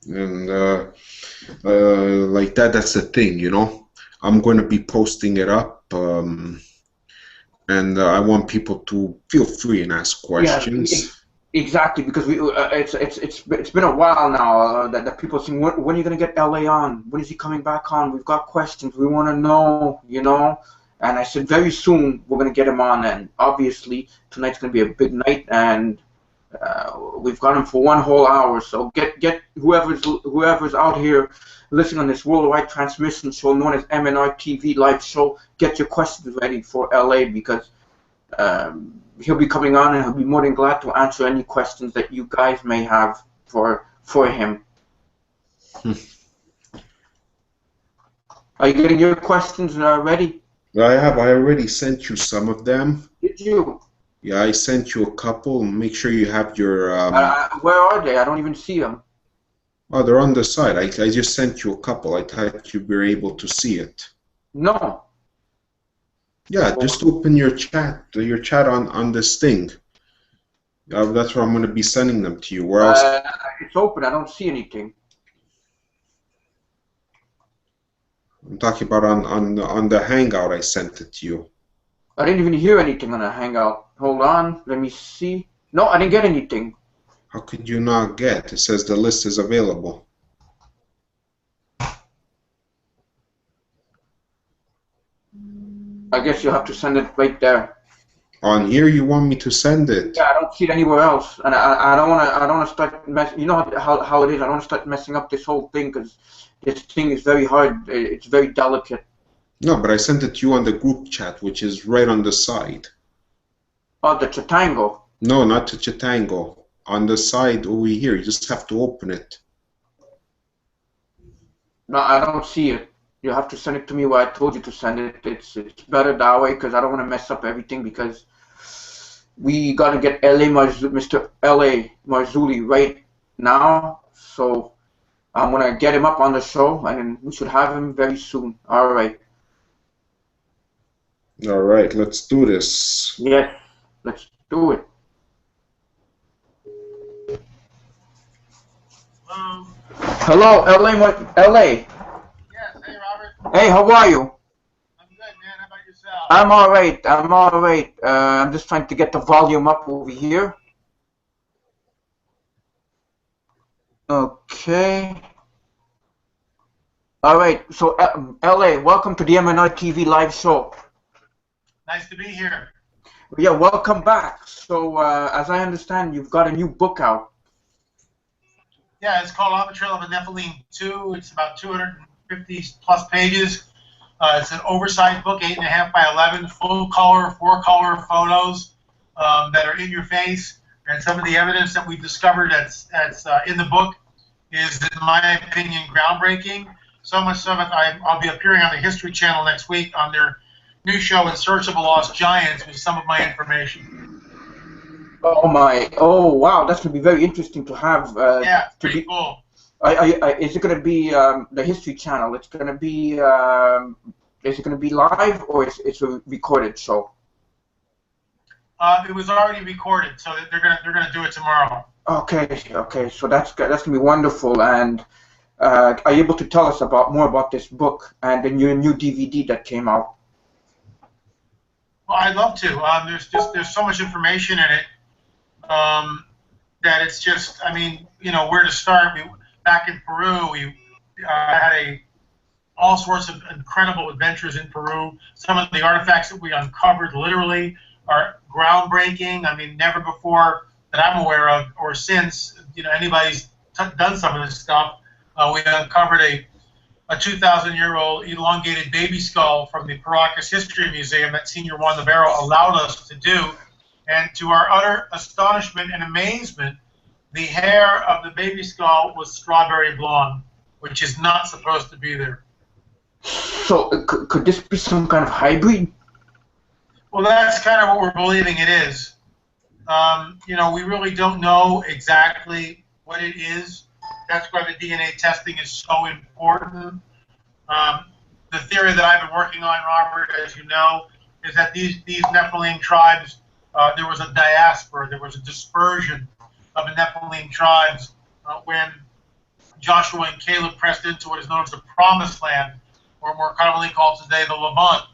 And like that's the thing, you know. I'm going to be posting it up, and I want people to feel free and ask questions. Yeah, exactly, because it's been a while now that people are saying, when are you going to get LA on? When is he coming back on? We've got questions. We want to know, you know. And I said very soon we're going to get him on, and obviously tonight's going to be a big night, and we've got him for 1 whole hour. So get whoever's out here listening on this worldwide transmission show known as MnRTV live show, get your questions ready for LA, because he'll be coming on, and he'll be more than glad to answer any questions that you guys may have for him. Are you getting your questions ready? I already sent you some of them. Did you? Yeah, I sent you a couple. Make sure you have your... where are they? I don't even see them. Oh, they're on the side. I just sent you a couple. I thought you were able to see it. No. Yeah, just open your chat on this thing. That's where I'm going to be sending them to you. Where else? It's open. I don't see anything. I'm talking about on the Hangout. I sent it to you. I didn't even hear anything on the Hangout. Hold on. Let me see. No, I didn't get anything. How could you not get? It says the list is available. I guess you'll have to send it right there. On here, you want me to send it? Yeah, I don't see it anywhere else, and I don't want to start messing. You know how it is. I don't want to start messing up this whole thing, because this thing is very hard. It's very delicate. No, but I sent it to you on the group chat, which is right on the side. Oh, the Chatango. No, not the Chatango. On the side over here, you just have to open it. No, I don't see it. You have to send it to me where I told you to send it. It's better that way, because I don't want to mess up everything, because we got to get Mr. L.A. Marzulli right now. So I'm going to get him up on the show, and we should have him very soon. All right. All right, let's do this. Yes, let's do it. Hello, LA. Yes, hey Robert. Hey, how are you? I'm good, man. How about yourself? I'm all right. I'm all right. I'm just trying to get the volume up over here. Okay. All right. So, LA, welcome to the MnRTV live show. Nice to be here. Yeah, welcome back. So, as I understand, you've got a new book out. Yeah, it's called On the Trail of a Nephilim 2. It's about 250 plus pages. It's an oversized book, 8.5 by 11, full color, 4-color photos that are in your face. And some of the evidence that we've discovered that's in the book is, in my opinion, groundbreaking. So much so that I'll be appearing on the History Channel next week on their new show, In Search of a Lost Giants, with some of my information. Oh my! Oh wow! That's gonna be very interesting to have. Yeah, pretty cool. Is it gonna be the History Channel? It's gonna be. Is it gonna be live or it's a recorded show? It was already recorded, so they're gonna do it tomorrow. Okay. Okay. So that's gonna be wonderful. And are you able to tell us more about this book and the new DVD that came out? Well, I'd love to. There's so much information in it. That it's just, I mean, where to start. Back in Peru, we had all sorts of incredible adventures in Peru. Some of the artifacts that we uncovered literally are groundbreaking. I mean, never before that I'm aware of, or since, anybody's done some of this stuff. We uncovered a 2,000-year-old elongated baby skull from the Paracas History Museum that Senior Juan Navarro allowed us to do. And to our utter astonishment and amazement, the hair of the baby skull was strawberry blonde, which is not supposed to be there. So could this be some kind of hybrid? Well, that's kind of what we're believing it is. We really don't know exactly what it is. That's why the DNA testing is so important. The theory that I've been working on, Robert, as you know, is that these Nephilim tribes, there was a diaspora, there was a dispersion of the Nephilim tribes when Joshua and Caleb pressed into what is known as the Promised Land, or more commonly called today the Levant,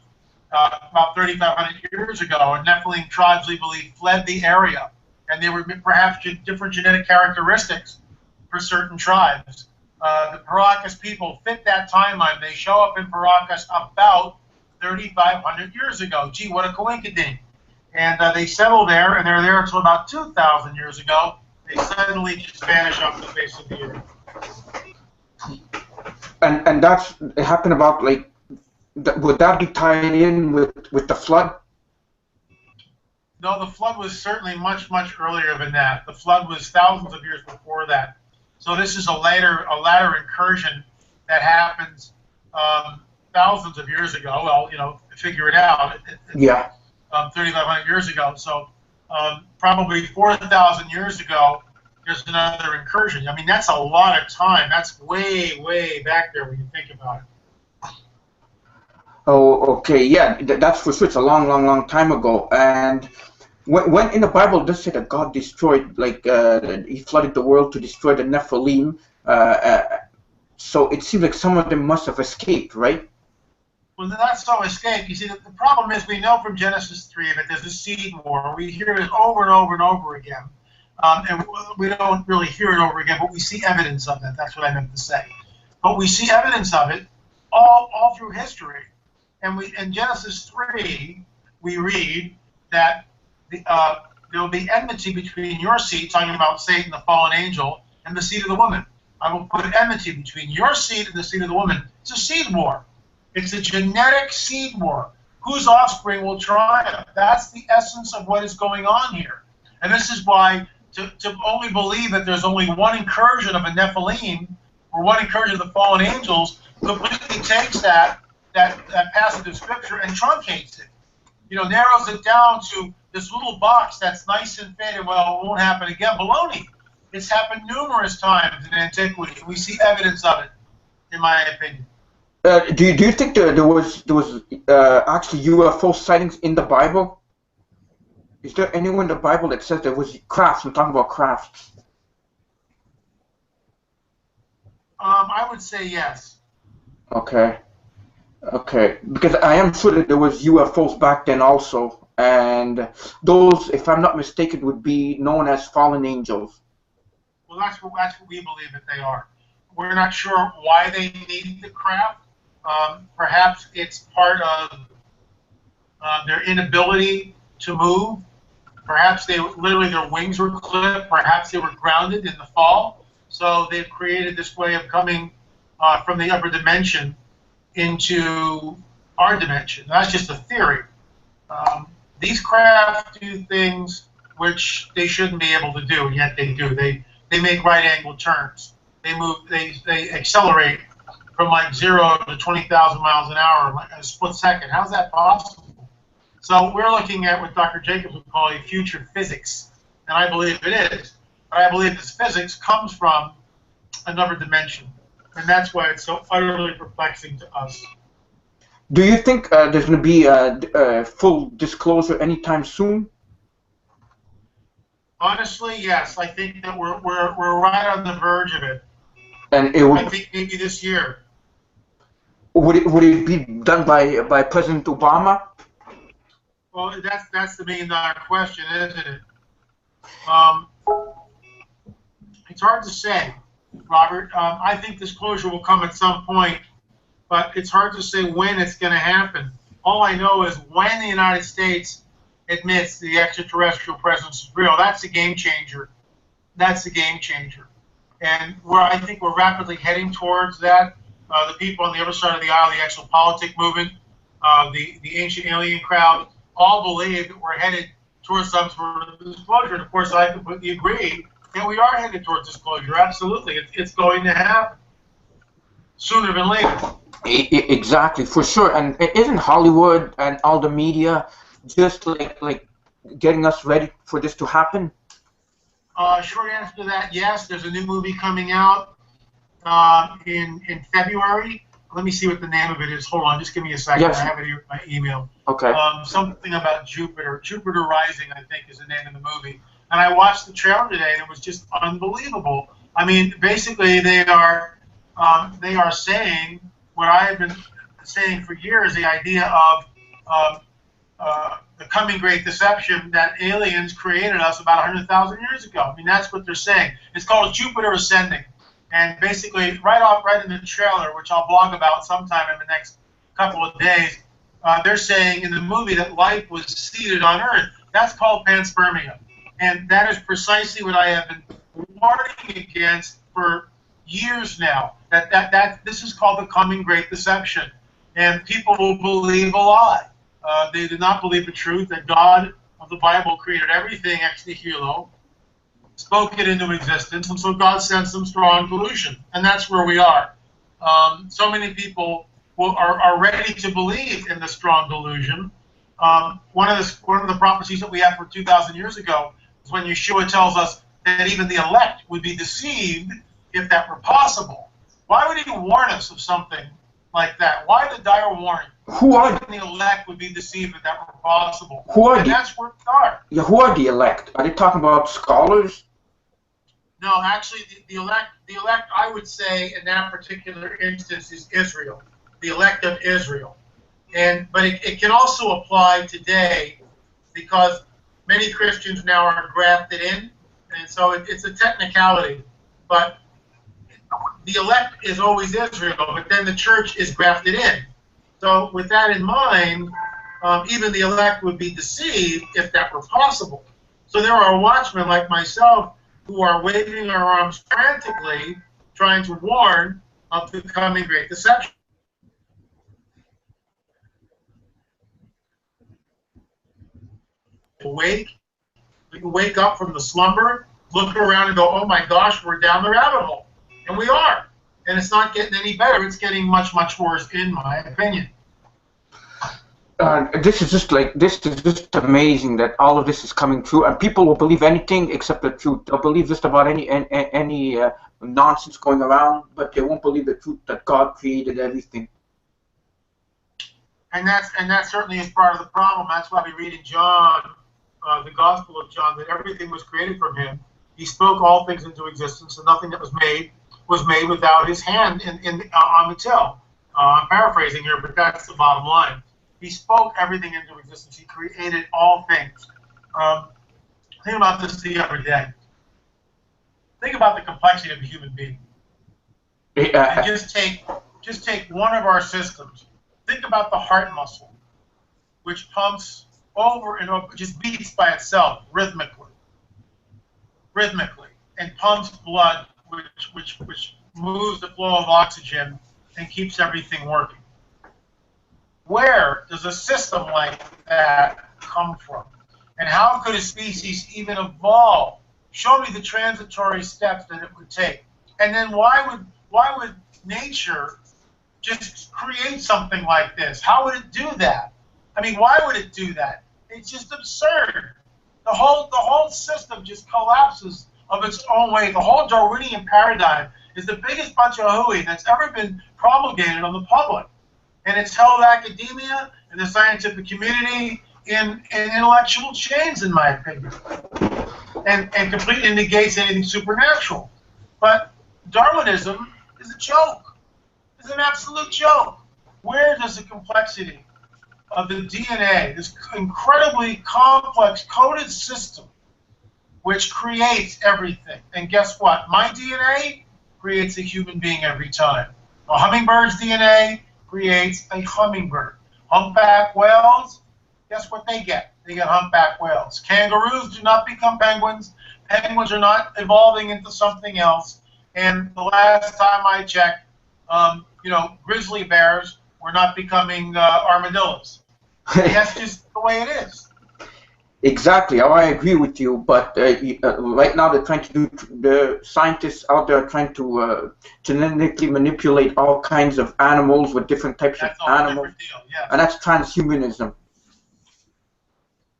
about 3,500 years ago. And Nephilim tribes, we believe, fled the area, and there were perhaps different genetic characteristics for certain tribes. The Paracas people fit that timeline. They show up in Paracas about 3,500 years ago. Gee, what a coincidence. And they settle there, and they're there until about 2,000 years ago. They suddenly just vanish off the face of the earth. And it happened about would that be tied in with the flood? No, the flood was certainly much, much earlier than that. The flood was thousands of years before that. So this is a latter incursion that happens thousands of years ago. Well, figure it out. Yeah. 3,500 years ago. So probably 4,000 years ago, there's another incursion. I mean, that's a lot of time. That's way, way back there when you think about it. Oh, okay. Yeah, that's for sure. It's a long, long, long time ago. And when in the Bible it does say that God destroyed, He flooded the world to destroy the Nephilim. So it seems like some of them must have escaped, right? Well, not so escape. You see, the problem is we know from Genesis 3 that there's a seed war. We hear it over and over and over again. And we don't really hear it over again, but we see evidence of it. That's what I meant to say. But we see evidence of it all through history. And in Genesis 3, we read that there will be enmity between your seed, talking about Satan, the fallen angel, and the seed of the woman. I will put enmity between your seed and the seed of the woman. It's a seed war. It's a genetic seed war. Whose offspring will triumph? That's the essence of what is going on here. And this is why to only believe that there's only one incursion of a Nephilim or one incursion of the fallen angels completely takes that passage of Scripture and truncates it. Narrows it down to this little box that's nice and fit and, well, it won't happen again. Baloney. It's happened numerous times in antiquity. We see evidence of it, in my opinion. Do you think there was actually UFO sightings in the Bible? Is there anywhere in the Bible that says there was crafts? I'm talking about crafts. I would say yes. Okay. Okay, because I am sure that there was UFOs back then also, and those, if I'm not mistaken, would be known as fallen angels. Well, that's what we believe that they are. We're not sure why they need the craft. Perhaps it's part of their inability to move. Perhaps they literally their wings were clipped. Perhaps they were grounded in the fall. So they've created this way of coming from the upper dimension into our dimension. That's just a theory. These craft do things which they shouldn't be able to do, and yet they do. They make right-angle turns. They move. They accelerate from like 0 to 20,000 miles an hour in a split second. How's that possible? So we're looking at what Dr. Jacobs would call a future physics, and I believe it is. But I believe this physics comes from another dimension, and that's why it's so utterly perplexing to us. Do you think there's going to be a full disclosure anytime soon? Honestly, yes. I think that we're right on the verge of it. And it would, I think maybe this year. would it be done by President Obama? Well, that's the million-dollar question, isn't it? It's hard to say, Robert. I think disclosure will come at some point, but it's hard to say when it's going to happen. All I know is when the United States admits the extraterrestrial presence is real, that's a game changer. That's a game changer. And I think we're rapidly heading towards that. The people on the other side of the aisle, the exopolitic movement, the ancient alien crowd, all believe that we're headed towards some sort of disclosure. And of course, I completely agree that we are headed towards disclosure. Absolutely. It's going to happen sooner than later. Exactly, for sure. And isn't Hollywood and all the media just like getting us ready for this to happen? Short answer to that, yes. There's a new movie coming out in February. Let me see what the name of it is. Hold on, just give me a second. Yes. I have it here in my email. Okay. Something about Jupiter. Jupiter Rising, I think, is the name of the movie. And I watched the trailer today, and it was just unbelievable. I mean, basically, they are saying what I have been saying for years: the idea of the coming great deception, that aliens created us about 100,000 years ago. I mean, that's what they're saying. It's called Jupiter Ascending. And basically, right in the trailer, which I'll blog about sometime in the next couple of days, they're saying in the movie that life was seeded on Earth. That's called panspermia. And that is precisely what I have been warning against for years now. That this is called the coming great deception. And people will believe a lie. They do not believe the truth that God of the Bible created everything ex nihilo, spoke it into existence, and so God sent some strong delusion, and that's where we are. So many people are ready to believe in the strong delusion. One of the prophecies that we have for 2,000 years ago is when Yeshua tells us that even the elect would be deceived if that were possible. Why would he warn us of something like that? Why the dire warning? Who are the elect would be deceived if that were possible? And that's where we are. Yeah, who are the elect? Are they talking about scholars? No, actually, the elect, I would say, in that particular instance, is Israel, the elect of Israel. But it can also apply today because many Christians now are grafted in, and so it's a technicality. But the elect is always Israel, but then the church is grafted in. So with that in mind, even the elect would be deceived if that were possible. So there are watchmen like myself who are waving our arms frantically, trying to warn of the coming great deception. We can wake up from the slumber, look around and go, oh my gosh, we're down the rabbit hole. And we are. And it's not getting any better. It's getting much, much worse, in my opinion. This is just amazing that all of this is coming true, and people will believe anything except the truth. They'll believe just about any nonsense going around, but they won't believe the truth that God created everything. And that certainly is part of the problem. That's why we read in John, the Gospel of John, that everything was created from him. He spoke all things into existence, and nothing that was made without his hand on the till. I'm paraphrasing here, but that's the bottom line. He spoke everything into existence. He created all things. Think about this the other day. Think about the complexity of a human being. And just take one of our systems. Think about the heart muscle, which pumps over and over, just beats by itself rhythmically, and pumps blood, which moves the flow of oxygen and keeps everything working. Where does a system like that come from? And how could a species even evolve? Show me the transitory steps that it would take. And then why would nature just create something like this? How would it do that? I mean, why would it do that? It's just absurd. The whole system just collapses of its own way. The whole Darwinian paradigm is the biggest bunch of hooey that's ever been promulgated on the public. And it's held academia and the scientific community in intellectual chains, in my opinion, and completely negates anything supernatural. But Darwinism is a joke. It's an absolute joke. Where does the complexity of the DNA, this incredibly complex coded system, which creates everything? And guess what? My DNA creates a human being every time. A hummingbird's DNA creates a hummingbird. Humpback whales, guess what they get? They get humpback whales. Kangaroos do not become penguins. Penguins are not evolving into something else. And the last time I checked, grizzly bears were not becoming armadillos. That's just the way it is. Exactly. I agree with you. But right now they're trying to do, the scientists out there are trying to genetically manipulate all kinds of animals with different types of animals. Deal, yes. And that's transhumanism.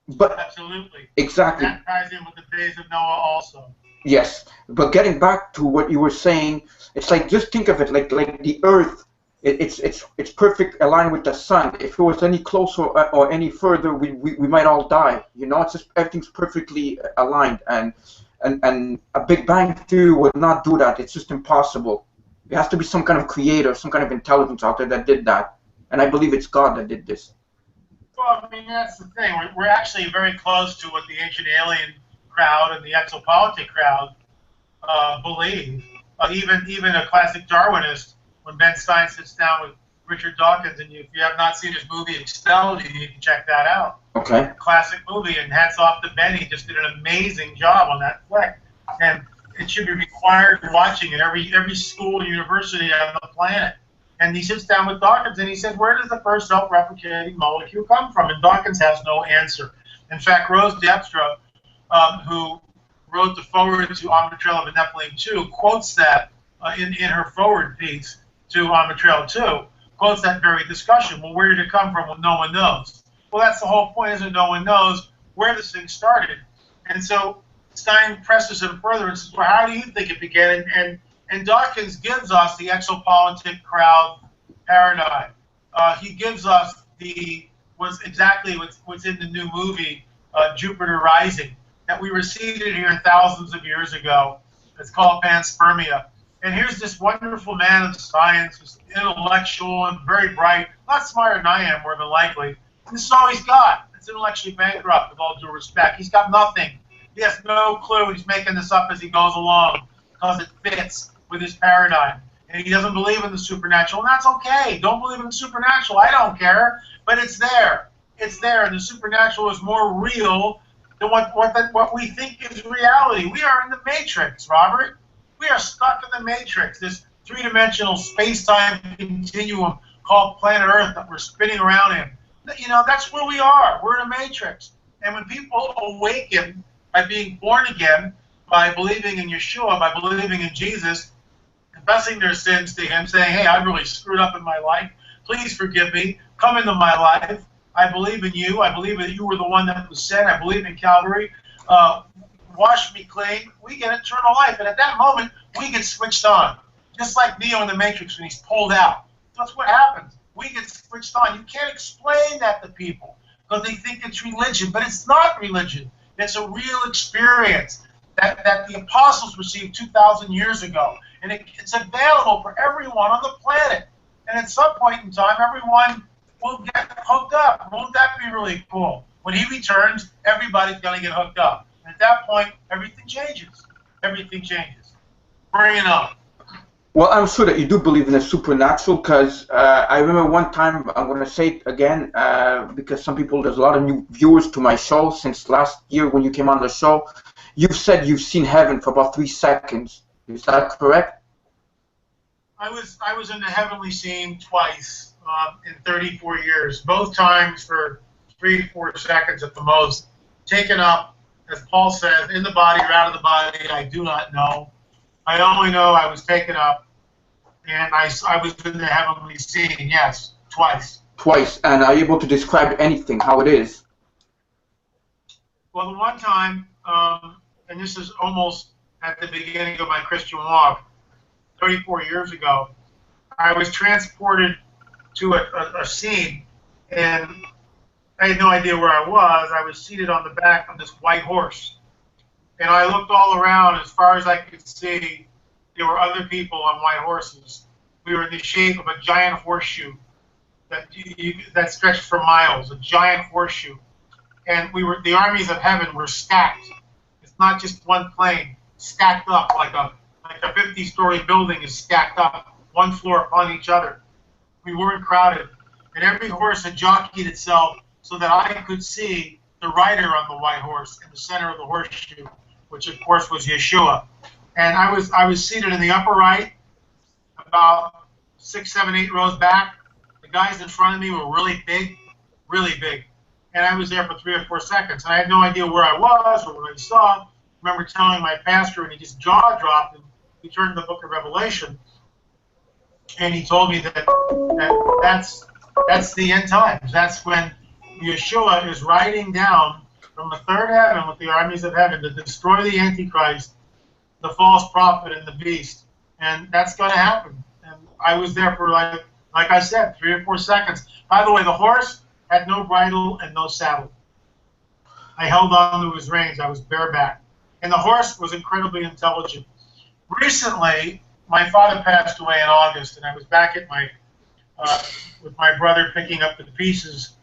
But absolutely. Exactly. That ties in with the days of Noah also. Yes. But getting back to what you were saying, it's like, just think of it like the Earth. It's perfect aligned with the sun. If it was any closer or any further, we might all die. You know, it's just everything's perfectly aligned, and a Big Bang theory would not do that. It's just impossible. There has to be some kind of creator, some kind of intelligence out there that did that, and I believe it's God that did this. Well, I mean, that's the thing. We're actually very close to what the ancient alien crowd and the exopolitic crowd believe. Even a classic Darwinist, when Ben Stein sits down with Richard Dawkins, and if you have not seen his movie Expelled, you need to check that out. Okay. Classic movie, and hats off to Ben. He just did an amazing job on that flick. And it should be required watching at every school and university on the planet. And he sits down with Dawkins, and he says, where does the first self-replicating molecule come from? And Dawkins has no answer. In fact, Rose Depstra, who wrote the foreword to On the Trail of a Nephilim 2, quotes that in her foreword piece to On the Trail 2, quotes that very discussion. Well, where did it come from? Well, no one knows. Well, that's the whole point, is that no one knows where this thing started. And so Stein presses him further and says, well, how do you think it began? And Dawkins gives us the exopolitic crowd paradigm. He gives us what's in the new movie, Jupiter Rising, that we were seeded here thousands of years ago. It's called panspermia. And here's this wonderful man of science, who's intellectual and very bright, not smarter than I am, more than likely. And this is all he's got. It's intellectually bankrupt, with all due respect. He's got nothing. He has no clue. He's making this up as he goes along because it fits with his paradigm. And he doesn't believe in the supernatural, and that's okay. Don't believe in the supernatural. I don't care. But it's there. It's there. And the supernatural is more real than what we think is reality. We are in the Matrix, Robert. We are stuck in the Matrix, this three-dimensional space-time continuum called planet Earth that we're spinning around in. You know, that's where we are. We're in a Matrix. And when people awaken by being born again, by believing in Yeshua, by believing in Jesus, confessing their sins to him, saying, hey, I've really screwed up in my life. Please forgive me. Come into my life. I believe in you. I believe that you were the one that was sent. I believe in Calvary. Wash me clean. We get eternal life. And at that moment, we get switched on. Just like Neo in the Matrix when he's pulled out. That's what happens. We get switched on. You can't explain that to people because they think it's religion. But it's not religion. It's a real experience that the apostles received 2,000 years ago. And it's available for everyone on the planet. and at some point in time, everyone will get hooked up. Won't that be really cool? When he returns, everybody's going to get hooked up. And at that point, everything changes. Everything changes. Bring it on. Well, I'm sure that you do believe in the supernatural, because I remember one time, I'm going to say it again, because there's a lot of new viewers to my show since last year when you came on the show. You've said you've seen heaven for about 3 seconds. Is that correct? I was in the heavenly scene twice in 34 years, both times for 3 to 4 seconds at the most. Taken up, as Paul says, in the body or out of the body, I do not know. I only know I was taken up, and I was in the heavenly scene, yes, twice. Twice, and are you able to describe anything, how it is? Well, the one time, and this is almost at the beginning of my Christian walk, 34 years ago, I was transported to a scene, and I had no idea where I was. I was seated on the back of this white horse. And I looked all around. As far as I could see, there were other people on white horses. We were in the shape of a giant horseshoe that stretched for miles, a giant horseshoe. And the armies of heaven were stacked. It's not just one plane, stacked up like a 50-story building is stacked up, one floor upon each other. We weren't crowded. And every horse had jockeyed itself so that I could see the rider on the white horse in the center of the horseshoe, which of course was Yeshua. And I was seated in the upper right, about 6, 7, 8 rows back. The guys in front of me were really big, really big. And I was there for 3 or 4 seconds. And I had no idea where I was or what I saw. I remember telling my pastor, and he just jaw dropped, and he turned to the book of Revelation, and he told me that's the end times. That's when Yeshua is riding down from the third heaven with the armies of heaven to destroy the Antichrist, the false prophet, and the beast. And that's going to happen. And I was there for, like I said, 3 or 4 seconds. By the way, the horse had no bridle and no saddle. I held on to his reins. I was bareback. And the horse was incredibly intelligent. Recently, my father passed away in August, and I was back at with my brother picking up the pieces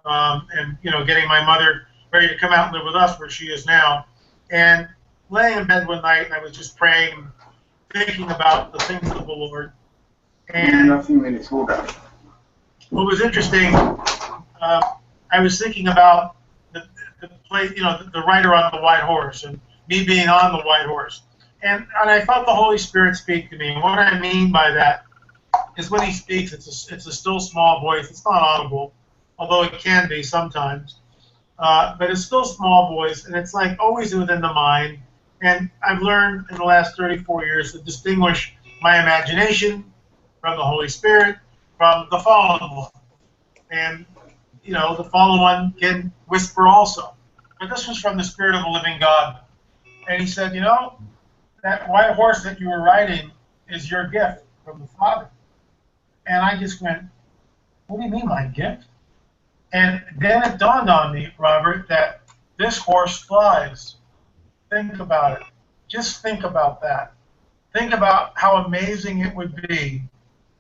and getting my mother ready to come out and live with us where she is now. And laying in bed one night, and I was just praying, thinking about the things of the Lord. And what was interesting, I was thinking about the rider on the white horse and me being on the white horse. And I felt the Holy Spirit speak to me. And what I mean by that is when he speaks, it's a still small voice. It's not audible, although it can be sometimes. But it's still small voice, and it's like always within the mind. And I've learned in the last 34 years to distinguish my imagination from the Holy Spirit from the fallen one. And, the fallen one can whisper also. But this was from the Spirit of the living God. And he said, that white horse that you were riding is your gift from the Father. And I just went, what do you mean, my gift? And then it dawned on me, Robert, that this horse flies. Think about it. Just think about that. Think about how amazing it would be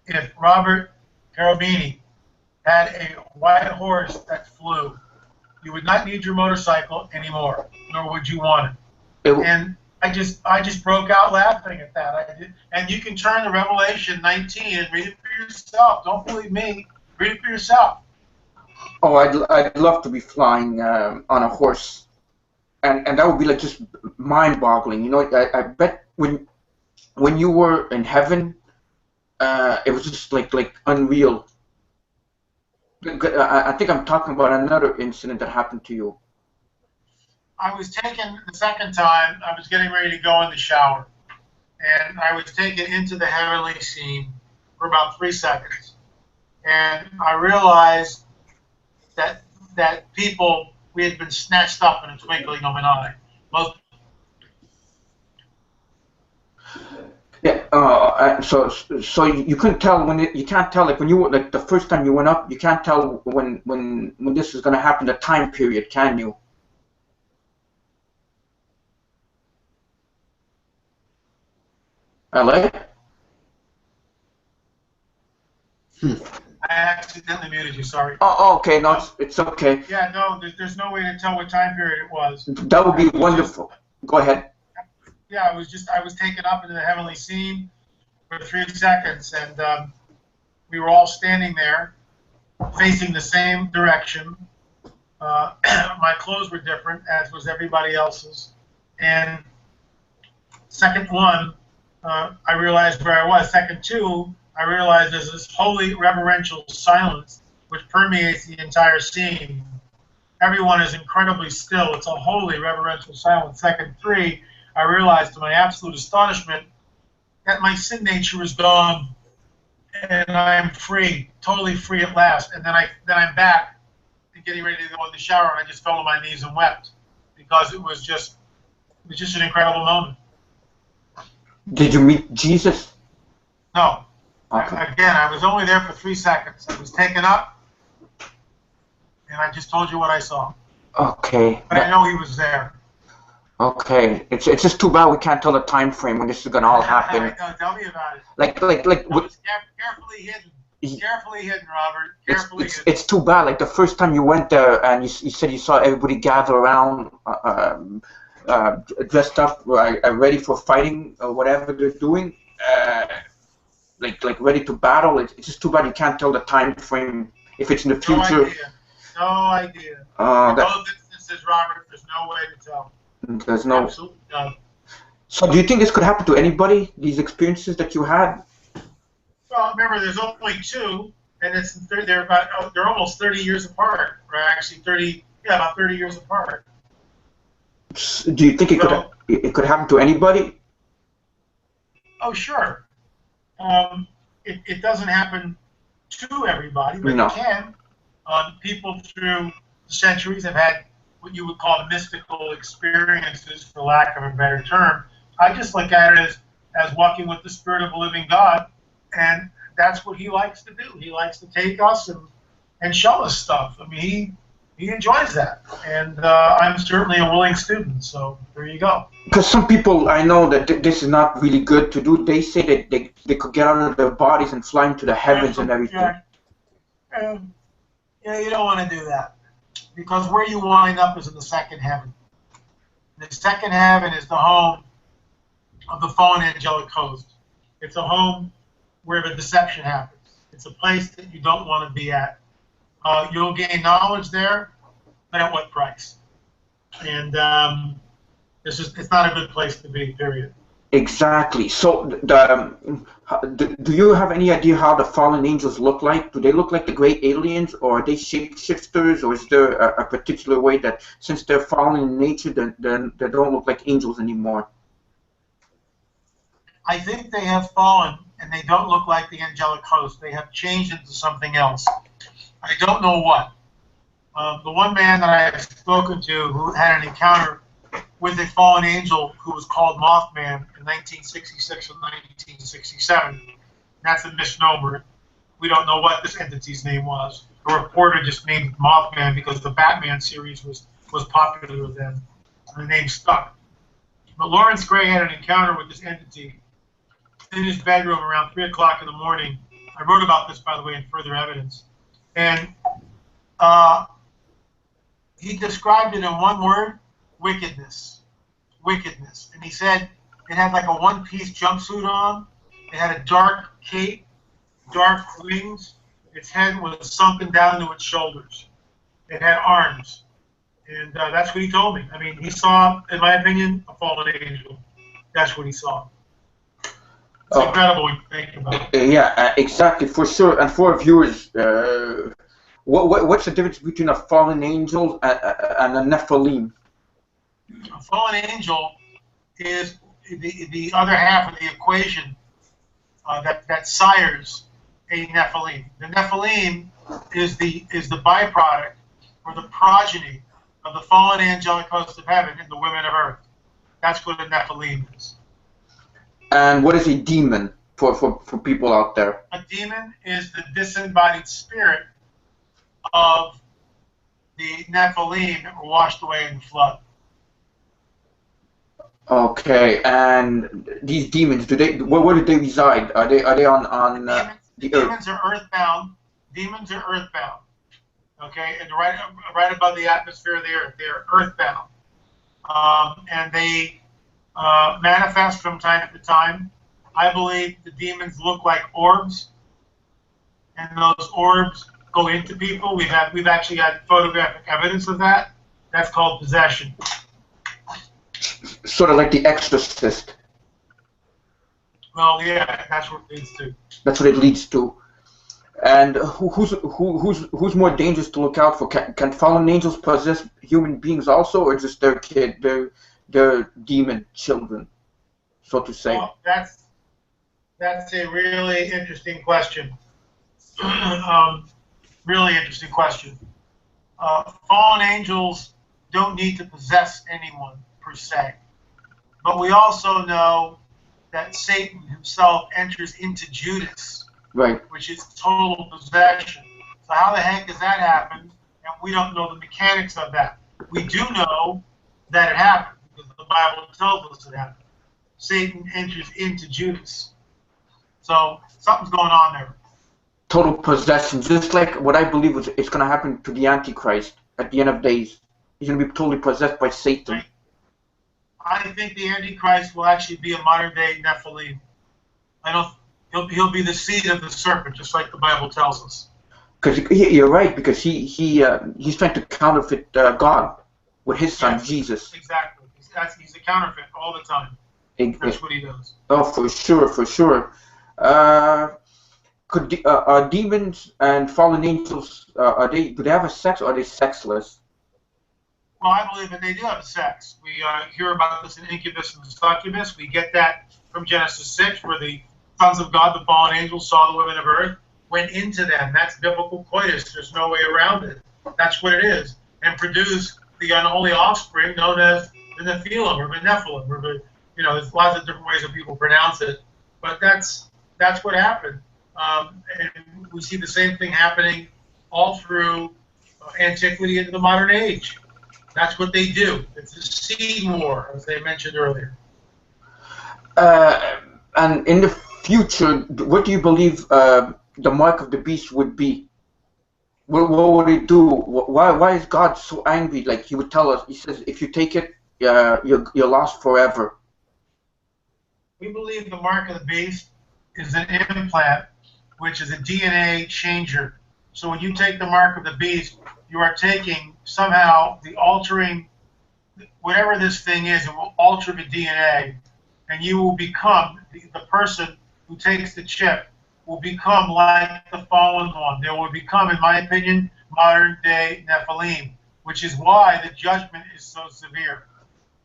if Robert Carabini had a white horse that flew. You would not need your motorcycle anymore, nor would you want it. And I just broke out laughing at that. And you can turn to Revelation 19 and read it for yourself. Don't believe me. Read it for yourself. Oh, I'd love to be flying on a horse, and that would be like just mind-boggling. I bet when you were in heaven, it was just like unreal. I think I'm talking about another incident that happened to you. I was taken the second time. I was getting ready to go in the shower, and I was taken into the heavenly scene for about 3 seconds, and I realized that people, we had been snatched up in a twinkling of an eye. Yeah. So you couldn't tell you can't tell when you were the first time you went up. You can't tell when this is going to happen. The time period, can you? LA? I accidentally muted you, sorry. Oh, okay, no, it's okay. Yeah, no, there's no way to tell what time period it was. That would be wonderful. Go ahead. Yeah, I was taken up into the heavenly scene for 3 seconds, and we were all standing there, facing the same direction. My clothes were different, as was everybody else's. And second one, I realized where I was. Second two, I realized there's this holy reverential silence which permeates the entire scene. Everyone is incredibly still. It's a holy reverential silence. Second three, I realized to my absolute astonishment that my sin nature is gone and I'm free, totally free at last. And then I'm back and getting ready to go in the shower, and I just fell on my knees and wept because it was just an incredible moment. Did you meet Jesus? No. Okay. Again, I was only there for 3 seconds. I was taken up, and I just told you what I saw. Okay. But I know he was there. Okay. It's just too bad we can't tell the time frame when this is gonna all happen. I know, tell me about it. Like. It's carefully hidden. Carefully hidden, Robert. Carefully hidden. It's too bad. Like the first time you went there and you said you saw everybody gather around, dressed up, ready for fighting or whatever they're doing. Like ready to battle. It's just too bad you can't tell the time frame if it's in the future. No idea. In both instances, Robert, there's no way to tell. There's no. Absolutely none. So do you think this could happen to anybody? These experiences that you had? Well, remember, there's only two, and they're almost 30 years apart. Or actually, about 30 years apart. Do you think it could happen to anybody? Oh, sure. It doesn't happen to everybody, but No. it can. People through the centuries have had what you would call mystical experiences, for lack of a better term. I just look at it as walking with the Spirit of the living God, and that's what he likes to do. He likes to take us and show us stuff. I mean, he enjoys that, and I'm certainly a willing student, so there you go. Because some people, I know that this is not really good to do. They say that they could get out of their bodies and fly into the heavens and everything. Yeah, you don't want to do that, because where you wind up is in the second heaven. The second heaven is the home of the fallen angelic host. It's a home where the deception happens. It's a place that you don't want to be at. You'll gain knowledge there, but at what price? And it's not a good place to be, period. Exactly. So, do you have any idea how the fallen angels look like? Do they look like the great aliens, or are they shapeshifters, or is there a particular way that, since they're fallen in nature, they don't look like angels anymore? I think they have fallen, and they don't look like the angelic host. They have changed into something else. I don't know what. The one man that I have spoken to who had an encounter with a fallen angel who was called Mothman in 1966 or 1967. That's a misnomer. We don't know what this entity's name was. The reporter just named it Mothman because the Batman series was popular then. And the name stuck. But Lawrence Gray had an encounter with this entity in his bedroom around 3 o'clock in the morning. I wrote about this, by the way, in Further Evidence. And he described it in one word: wickedness. Wickedness. And he said it had like a one-piece jumpsuit on. It had a dark cape, dark wings. Its head was sunken down to its shoulders. It had arms. And that's what he told me. I mean, he saw, in my opinion, a fallen angel. That's what he saw. It's incredible when you think about it. Yeah, exactly, for sure. And for our viewers, what's the difference between a fallen angel and a Nephilim? A fallen angel is the other half of the equation that sires a Nephilim. The Nephilim is the byproduct or the progeny of the fallen angelic host of heaven and the women of earth. That's what a Nephilim is. And what is a demon for people out there? A demon is the disembodied spirit of the Nephilim that were washed away in the flood. Okay, and these demons, where do they reside? Are they on? Demons Demons are earthbound. Demons are earthbound. Okay, and right above the atmosphere of the earth, they're earthbound, and they manifest from time to time. I believe the demons look like orbs, and those orbs go into people. We've actually got photographic evidence of that. That's called possession. Sort of like The Exorcist. Well, yeah, that's what it leads to. That's what it leads to. And who's more dangerous to look out for? Can fallen angels possess human beings also, or just their demon children, so to say? Well, that's a really interesting question. Really interesting question. Fallen angels don't need to possess anyone per se, but we also know that Satan himself enters into Judas. Right. Which is total possession. So how the heck does that happen? And we don't know the mechanics of that. We do know that it happened because the Bible tells us it happened. Satan enters into Judas. So something's going on there. Total possession, just like what I believe is going to happen to the Antichrist at the end of days. He's going to be totally possessed by Satan. I think the Antichrist will actually be a modern-day Nephilim. He'll be the seed of the serpent, just like the Bible tells us. Because you're right, because he's trying to counterfeit God with his son, yes, Jesus. Exactly. He's a counterfeit all the time. That's what he does. Oh, for sure, for sure. Are demons and fallen angels, do they have a sex, or are they sexless? Well, I believe that they do have sex. We hear about this in Incubus and Succubus. We get that from Genesis 6, where the sons of God, the fallen angels, saw the women of earth, went into them. That's biblical coitus. There's no way around it. That's what it is. And produced the unholy offspring known as the Nephilim or the Nephilim. Or there's lots of different ways that people pronounce it. But that's what happened. And we see the same thing happening all through antiquity into the modern age. That's what they do. It's a seed war, as they mentioned earlier. And in the future, what do you believe the mark of the beast would be? What would it do? Why is God so angry? Like he would tell us, he says, if you take it, you're lost forever. We believe the mark of the beast is an implant, which is a DNA changer. So when you take the mark of the beast, you are taking somehow the altering, whatever this thing is, it will alter the DNA, and you will become, the person who takes the chip will become like the fallen one. They will become, in my opinion, modern-day Nephilim, which is why the judgment is so severe.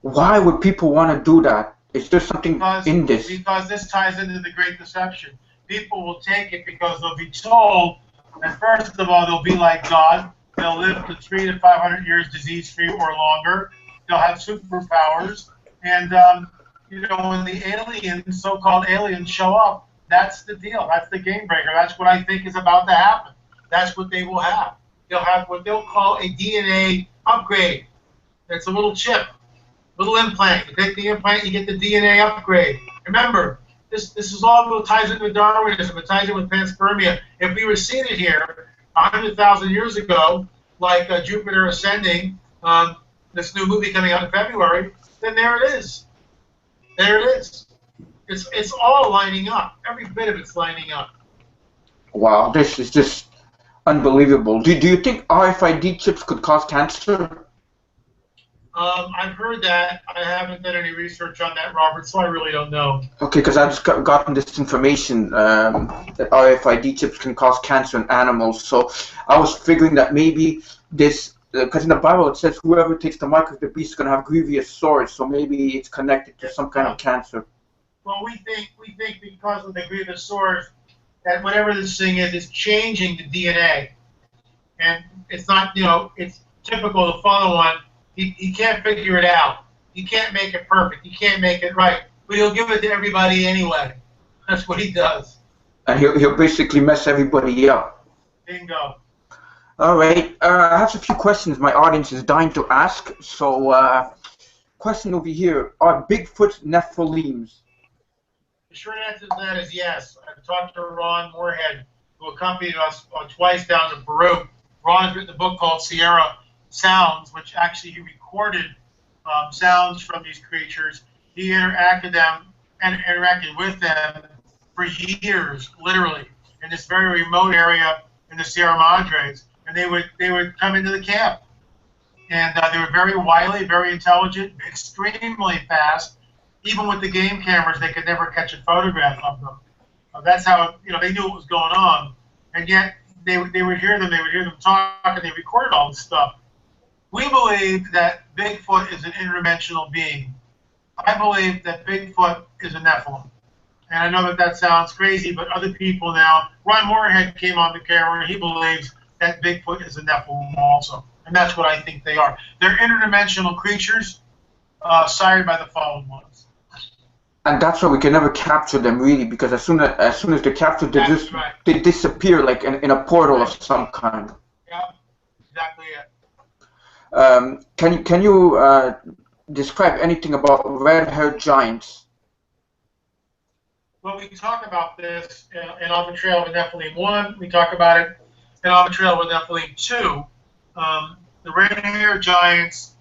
Why would people want to do that? Is there something in this? Because this ties into the Great Deception. People will take it because they'll be told that, first of all, they'll be like God. They'll live to 300 to 500 years disease-free or longer. They'll have superpowers. And, when the aliens, so-called aliens, show up, that's the deal. That's the game breaker. That's what I think is about to happen. That's what they will have. They'll have what they'll call a DNA upgrade. It's a little chip, little implant. You take the implant, you get the DNA upgrade. Remember, this is all ties into Darwinism. It ties in with panspermia. If we were seated here 100,000 years ago, like Jupiter Ascending, this new movie coming out in February, then there it is. There it is. It's all lining up. Every bit of it's lining up. Wow, this is just unbelievable. Do you think RFID chips could cause cancer? I've heard that. I haven't done any research on that, Robert, so I really don't know. Okay, because I've just gotten this information that RFID chips can cause cancer in animals. So I was figuring that maybe this, because in the Bible it says whoever takes the mark of the beast is going to have grievous sores. So maybe it's connected to some kind of cancer. Well, we think because of the grievous sores that whatever this thing is changing the DNA, and it's not, it's typical of the fallen one. He can't figure it out. He can't make it perfect. He can't make it right. But he'll give it to everybody anyway. That's what he does. And he'll basically mess everybody up. Bingo. All right. I have a few questions my audience is dying to ask. So, question over here. Are Bigfoot Nephilims? The short answer to that is yes. I've talked to Ron Moorhead, who accompanied us twice down to Peru. Ron has written a book called Sierra Sounds, which actually he recorded sounds from these creatures. He interacted with them for years, literally, in this very remote area in the Sierra Madres, and they would come into the camp, and they were very wily, very intelligent, extremely fast. Even with the game cameras, they could never catch a photograph of them. That's how they knew what was going on, and yet they would hear them. They would hear them talk, and they recorded all this stuff. We believe that Bigfoot is an interdimensional being. I believe that Bigfoot is a Nephilim. And I know that sounds crazy, but other people now, Ron Moorhead came on the camera, and he believes that Bigfoot is a Nephilim also. And that's what I think they are. They're interdimensional creatures sired by the fallen ones. And that's why we can never capture them, really, because as soon as they're captured, they disappear like in a portal of some kind. Yeah, exactly it. Can you describe anything about red-haired giants? Well, we talk about this in On the Trail with Nephilim 1. We talk about it in On the Trail with Nephilim 2. The red-haired giants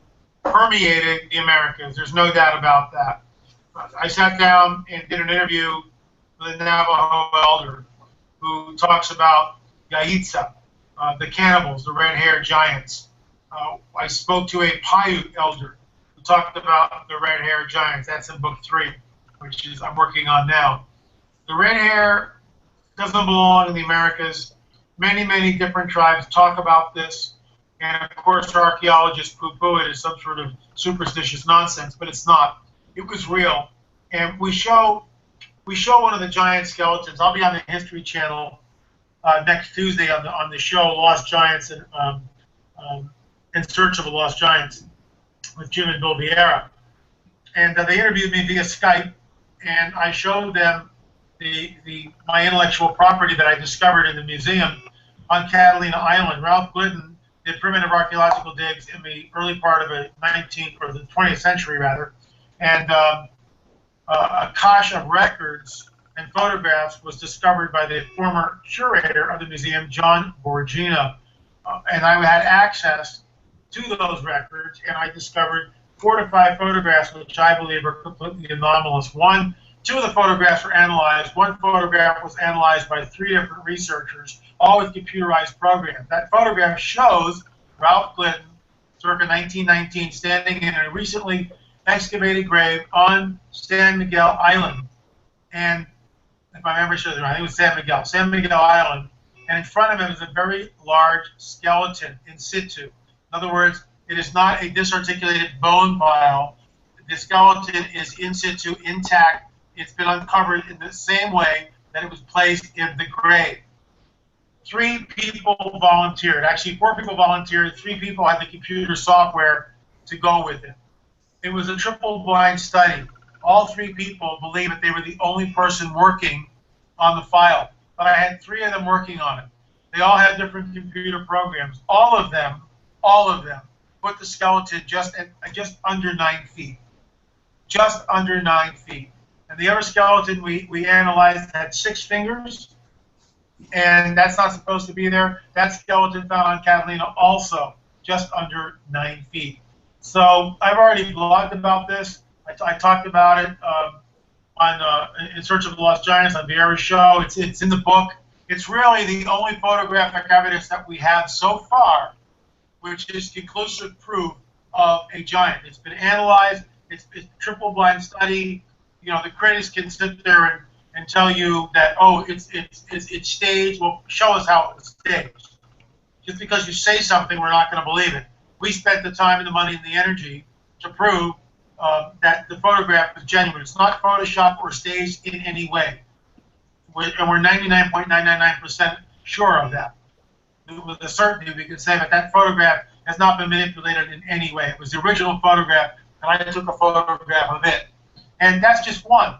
permeated the Americas. There's no doubt about that. I sat down and did an interview with a Navajo elder who talks about Yaitza, the cannibals, the red-haired giants. I spoke to a Paiute elder who talked about the red-haired giants. That's in book 3, which is I'm working on now. The red hair doesn't belong in the Americas. Many, many different tribes talk about this, and of course archaeologists poo-poo it as some sort of superstitious nonsense, but it's not. It was real, and we show one of the giant skeletons. I'll be on the History Channel next Tuesday on the show Lost Giants and In Search of the Lost Giants with Jim and Bill Vieira, and they interviewed me via Skype, and I showed them my intellectual property that I discovered in the museum on Catalina Island. Ralph Glidden did primitive archaeological digs in the early part of the 19th or the 20th century rather, and a cache of records and photographs was discovered by the former curator of the museum, John Borgina, and I had access to those records, and I discovered 4 to 5 photographs which I believe are completely anomalous. 2 of the photographs were analyzed. 1 photograph was analyzed by 3 different researchers, all with computerized programs. That photograph shows Ralph Glidden, circa 1919, standing in a recently excavated grave on San Miguel Island. And if my memory serves me right, I think it was San Miguel Island. And in front of him is a very large skeleton in situ. In other words, it is not a disarticulated bone pile. The skeleton is in situ, intact. It's been uncovered in the same way that it was placed in the grave. 3 people volunteered. Actually, 4 people volunteered. 3 people had the computer software to go with it. It was a triple-blind study. All 3 people believed that they were the only person working on the file. But I had 3 of them working on it. They all had different computer programs. All of them put the skeleton just under 9 feet. Just under 9 feet. And the other skeleton we analyzed had 6 fingers, and that's not supposed to be there. That skeleton found on Catalina also just under 9 feet. So I've already blogged about this. I talked about it on In Search of the Lost Giants on Vieira's show. It's in the book. It's really the only photographic evidence that we have so far, which is conclusive proof of a giant. It's been analyzed. It's a triple-blind study. The critics can sit there and tell you that, oh, it's staged. Well, show us how it was staged. Just because you say something, we're not going to believe it. We spent the time and the money and the energy to prove that the photograph is genuine. It's not photoshopped or staged in any way. And we're 99.999% sure of that. With a certainty, we can say that photograph has not been manipulated in any way. It was the original photograph, and I took a photograph of it. And that's just one.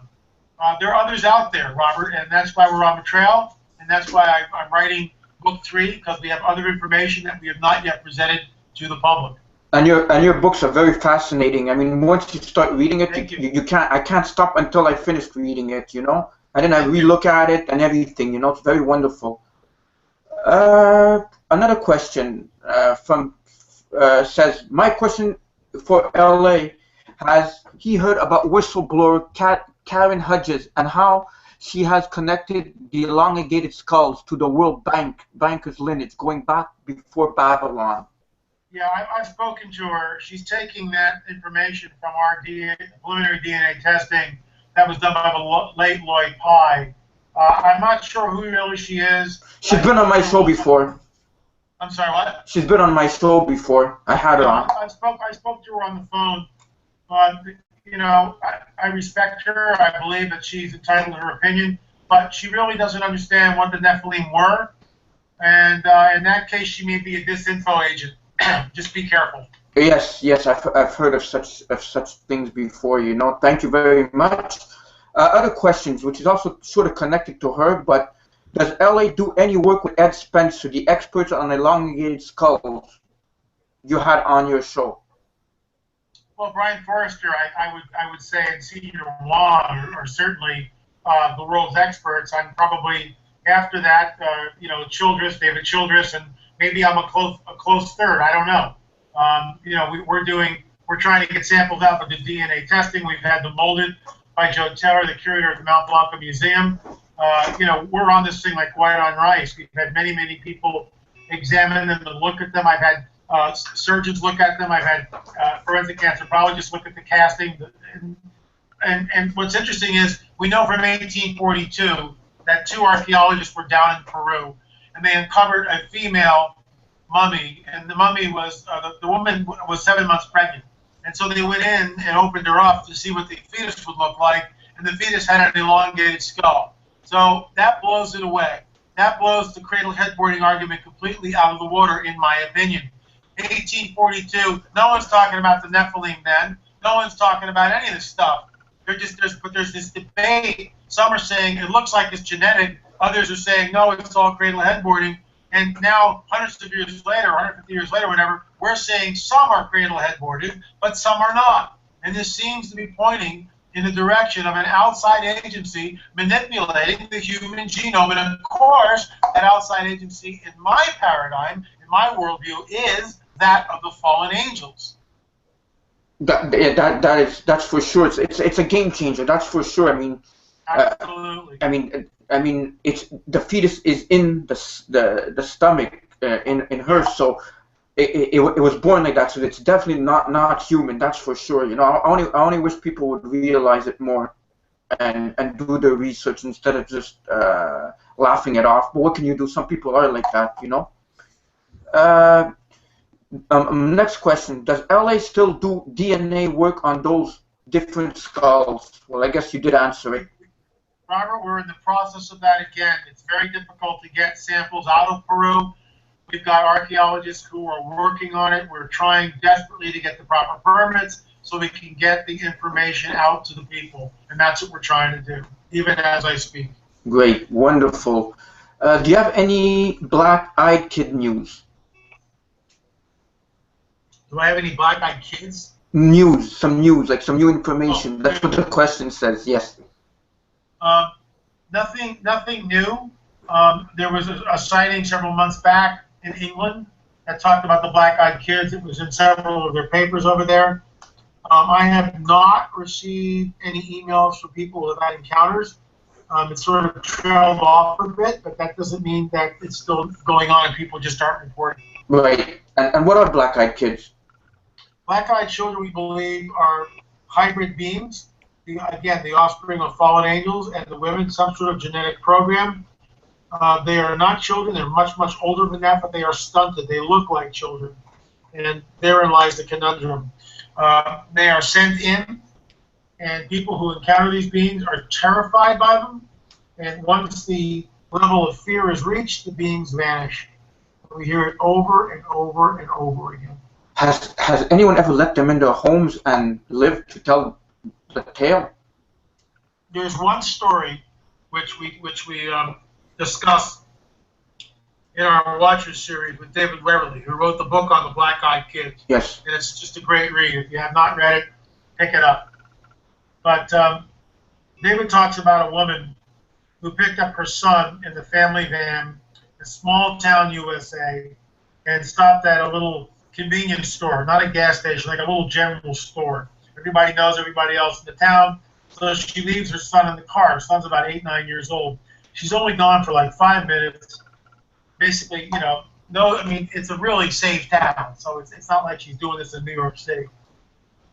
There are others out there, Robert, and that's why we're on the trail, and that's why I'm writing book 3, because we have other information that we have not yet presented to the public. And your books are very fascinating. I mean, once you start reading it, I can't stop until I finish reading it, you know. And then I relook at it and everything, you know. It's very wonderful. Another question says, my question for LA: has he heard about whistleblower Karen Hudges and how she has connected the elongated skulls to the World Banker's lineage going back before Babylon? Yeah, I've spoken to her. She's taking that information from our preliminary DNA testing that was done by the late Lloyd Pye. I'm not sure who really she is. She's been on my show before. I'm sorry, what? She's been on my show before. I had her on. I spoke to her on the phone, but you know, I respect her. I believe that she's entitled to her opinion, but she really doesn't understand what the Nephilim were, and in that case, she may be a disinfo agent. Just be careful. Yes, I've heard of such things before. You know, thank you very much. Other questions, which is also sort of connected to her, but does LA do any work with Ed Spencer, the experts on elongated skulls you had on your show? Well, Brian Forrester, I would say, and Senior Juan are certainly the world's experts. I'm probably after that, you know, David Childress, and maybe I'm a close third. I don't know. You know, we're trying to get samples out for the DNA testing. We've had them molded by Joe Taylor, the curator of the Mount Blanco Museum. You know, we're on this thing like white on rice. We've had many people examine them and look at them. I've had surgeons look at them. I've had forensic anthropologists look at the casting. And what's interesting is we know from 1842 that 2 archaeologists were down in Peru, and they uncovered a female mummy, and the mummy was, the woman was 7 months pregnant. And so they went in and opened her up to see what the fetus would look like, and the fetus had an elongated skull. So that blows it away. That blows the cradle headboarding argument completely out of the water, in my opinion. 1842, no one's talking about the Nephilim then. No one's talking about any of this stuff. There's this debate. Some are saying it looks like it's genetic. Others are saying, no, it's all cradle headboarding. And now, hundreds of years later, 150 years later, whatever, we're saying some are cradle headboarded, but some are not. And this seems to be pointing in the direction of an outside agency manipulating the human genome. And of course, that outside agency, in my paradigm, in my worldview, is that of the fallen angels. That's for sure. It's a game changer. That's for sure. I mean, absolutely. I mean, it's the fetus is in the stomach in her, so it was born like that. So it's definitely not human. That's for sure. You know, I only wish people would realize it more and do their research instead of just laughing it off. But what can you do? Some people are like that, you know. Next question: does LA still do DNA work on those different skulls? Well, I guess you did answer it. Robert, we're in the process of that again. It's very difficult to get samples out of Peru. We've got archaeologists who are working on it. We're trying desperately to get the proper permits so we can get the information out to the people. And that's what we're trying to do, even as I speak. Great, wonderful. Do you have any black-eyed kid news? Do I have any black-eyed kids? News, some news, like some new information. Oh, that's what the question says, yes. Nothing new. There was a sighting several months back in England that talked about the black-eyed kids. It was in several of their papers over there. I have not received any emails from people who have had encounters. It's sort of trailed off a bit, but that doesn't mean that it's still going on and people just aren't reporting. Right. And what are black-eyed kids? Black-eyed children, we believe, are hybrid beings. Again, the offspring of fallen angels and the women, some sort of genetic program. They are not children. They're much older than that, but they are stunted. They look like children. And therein lies the conundrum. They are sent in, and people who encounter these beings are terrified by them. And once the level of fear is reached, the beings vanish. We hear it over and over and over again. Has anyone ever let them into homes and lived to tell the tale? There's one story which we discuss in our Watchers series with David Weberly, who wrote the book on the black-eyed kids. Yes. And it's just a great read. If you have not read it, pick it up. But David talks about a woman who picked up her son in the family van in small-town USA and stopped at a little convenience store, not a gas station, like a little general store. Everybody knows everybody else in the town, so she leaves her son in the car. Her son's about 8, 9 years old. She's only gone for like 5 minutes. Basically, you know, no, I mean, it's a really safe town, so it's not like she's doing this in New York City.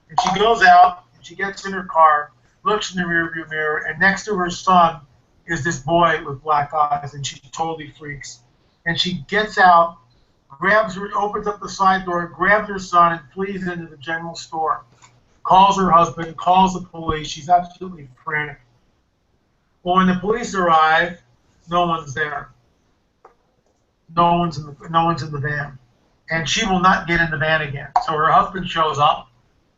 And she goes out, and she gets in her car, looks in the rearview mirror, and next to her son is this boy with black eyes, and she totally freaks. And she gets out, grabs her, opens up the side door, grabs her son, and flees into the general store. Calls her husband, calls the police. She's absolutely frantic. Well, when the police arrive, no one's there. No one's in the van, and she will not get in the van again. So her husband shows up,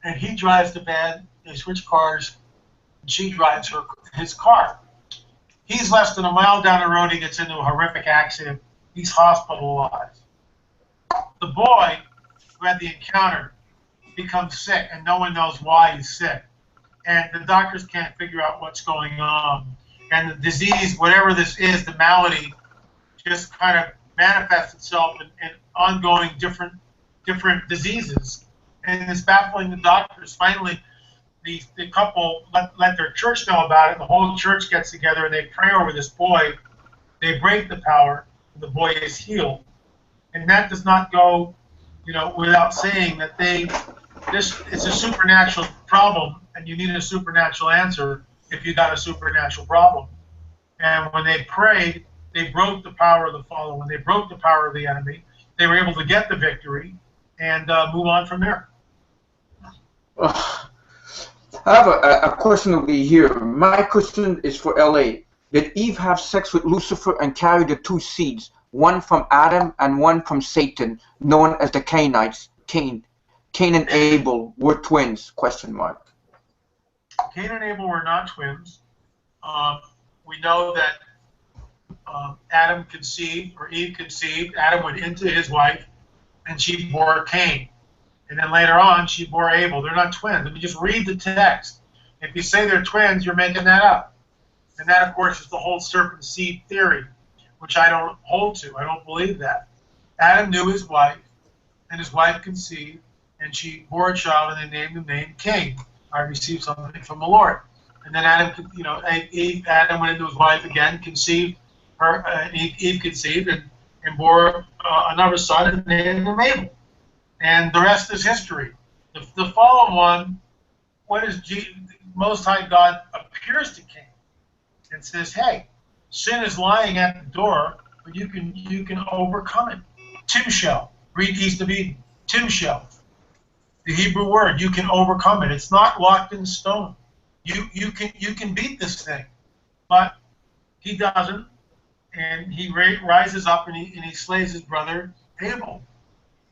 and he drives the van. They switch cars, and she drives his car. He's less than a mile down the road. He gets into a horrific accident. He's hospitalized. The boy who had the encounter becomes sick, and no one knows why he's sick. And the doctors can't figure out what's going on. And the disease, whatever this is, the malady, just kind of manifests itself in ongoing different diseases. And it's baffling the doctors. Finally, the couple let their church know about it. The whole church gets together, and they pray over this boy. They break the power, and the boy is healed. And that does not go, you know, without saying that it's a supernatural problem, and you need a supernatural answer if you got a supernatural problem. And when they prayed, they broke the power of the fallen. When they broke the power of the enemy, they were able to get the victory and move on from there. I have a question over here. My question is for L.A. Did Eve have sex with Lucifer and carry the 2 seeds, one from Adam and one from Satan, known as the Cainites? Cain and Abel were twins? ? Cain and Abel were not twins. We know that Adam conceived, or Eve conceived. Adam went into his wife, and she bore Cain. And then later on, she bore Abel. They're not twins. I mean, just read the text. If you say they're twins, you're making that up. And that, of course, is the whole serpent seed theory, which I don't hold to. I don't believe that. Adam knew his wife, and his wife conceived, and she bore a child, and they named him Cain. I received something from the Lord. And then Adam, you know, Adam went into his wife again, conceived her. Eve conceived and bore another son, and named him Abel. And the rest is history. The fallen one, Most High God appears to Cain and says, "Hey, sin is lying at the door, but you can overcome it. Timshel, read East of Eden. Timshel, the Hebrew word, you can overcome it. It's not locked in stone. You can beat this thing." But he doesn't, and he rises up and he slays his brother Abel.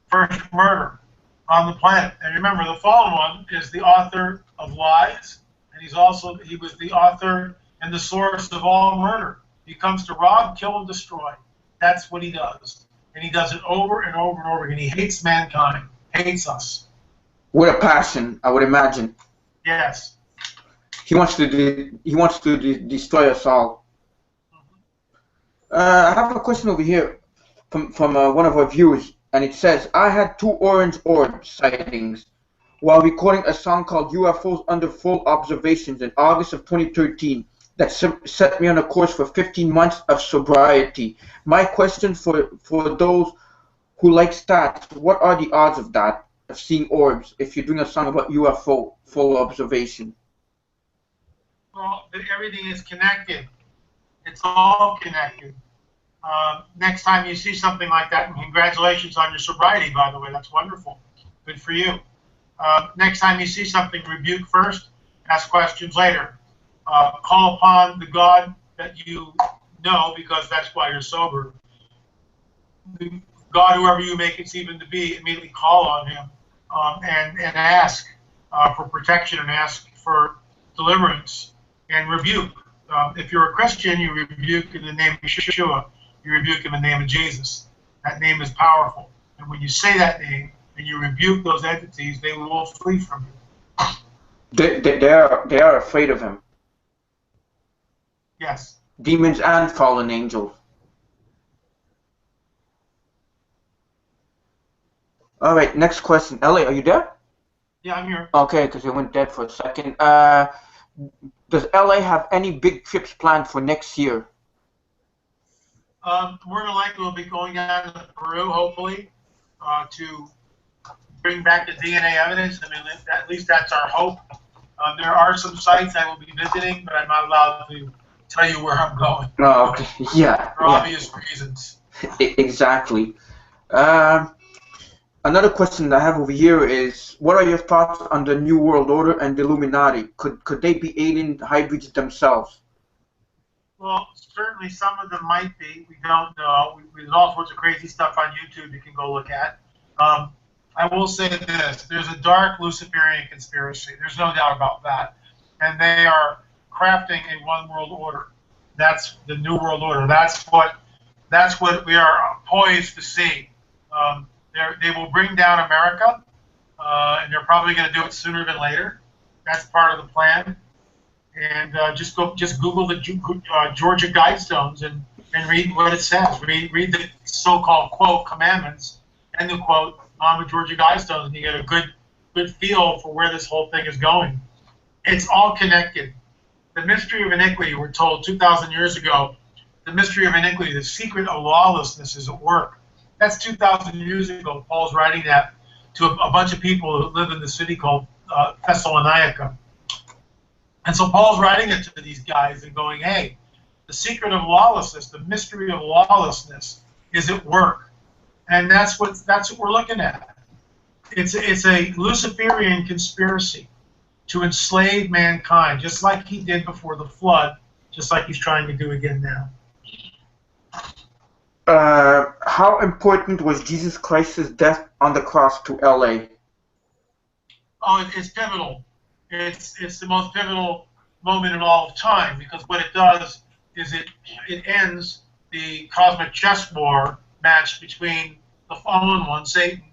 First murder on the planet. And remember, the fallen one is the author of lies, and he was the author and the source of all murder. He comes to rob, kill, and destroy. That's what he does. And he does it over and over and over again. He hates mankind, hates us. With a passion, I would imagine. Yes. He wants to destroy us all. I have a question over here from one of our viewers, and it says, "I had 2 orange orb sightings while recording a song called UFOs Under Full Observations in August of 2013 that set me on a course for 15 months of sobriety. My question for those who like stats, what are the odds of that, of seeing orbs, if you're doing a song about UFO full observation?" Well, everything is connected. It's all connected. Next time you see something like that, and congratulations on your sobriety, by the way, that's wonderful. Good for you. Next time you see something, rebuke first, ask questions later. Call upon the God that you know, because that's why you're sober. God, whoever you may conceive him to be, immediately call on him and ask for protection and ask for deliverance and rebuke. If you're a Christian, you rebuke in the name of Yeshua. you rebuke him in the name of Jesus. That name is powerful. And when you say that name and you rebuke those entities, they will flee from you. They are afraid of him. Yes. Demons and fallen angels. All right, next question. LA, are you there? Yeah, I'm here. Okay, because you went dead for a second. Does LA have any big trips planned for next year? More than likely we'll be going down to Peru, hopefully, to bring back the DNA evidence. I mean, at least that's our hope. There are some sites I will be visiting, but I'm not allowed to tell you where I'm going. Oh, okay. Yeah. For obvious reasons. Exactly. Another question I have over here is, what are your thoughts on the New World Order and the Illuminati? Could they be alien hybrids themselves? Well, certainly some of them might be. We don't know. There's all sorts of crazy stuff on YouTube you can go look at. I will say this. There's a dark Luciferian conspiracy. There's no doubt about that. And they are crafting a one world order. That's the New World Order. That's what we are poised to see. They will bring down America, and they're probably going to do it sooner than later. That's part of the plan. And just Google the Georgia Guidestones and read what it says. Read the so-called quote commandments and the quote on the Georgia Guidestones, and you get a good feel for where this whole thing is going. It's all connected. The mystery of iniquity, we're told 2,000 years ago, the mystery of iniquity, the secret of lawlessness is at work. That's 2,000 years ago. Paul's writing that to a bunch of people who live in the city called Thessalonica. And so Paul's writing it to these guys and going, hey, the secret of lawlessness, the mystery of lawlessness is at work. And that's what we're looking at. It's a Luciferian conspiracy to enslave mankind, just like he did before the flood, just like he's trying to do again now. How important was Jesus Christ's death on the cross to LA? Oh, it's pivotal. It's the most pivotal moment in all of time, because what it does is it ends the cosmic chess war match between the fallen one, Satan,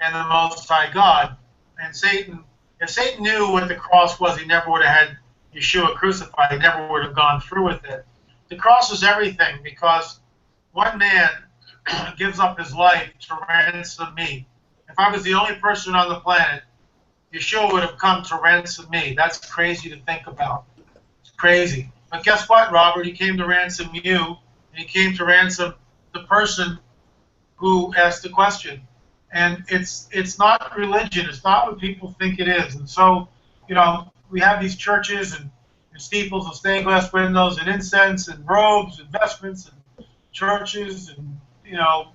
and the Most High God. And Satan, if Satan knew what the cross was, he never would have had Yeshua crucified. He never would have gone through with it. The cross is everything, because one man gives up his life to ransom me. If I was the only person on the planet, Yeshua would have come to ransom me. That's crazy to think about. It's crazy. But guess what, Robert? He came to ransom you, and he came to ransom the person who asked the question. And it's not religion. It's not what people think it is. And so, we have these churches and steeples and stained glass windows and incense and robes and vestments and churches and,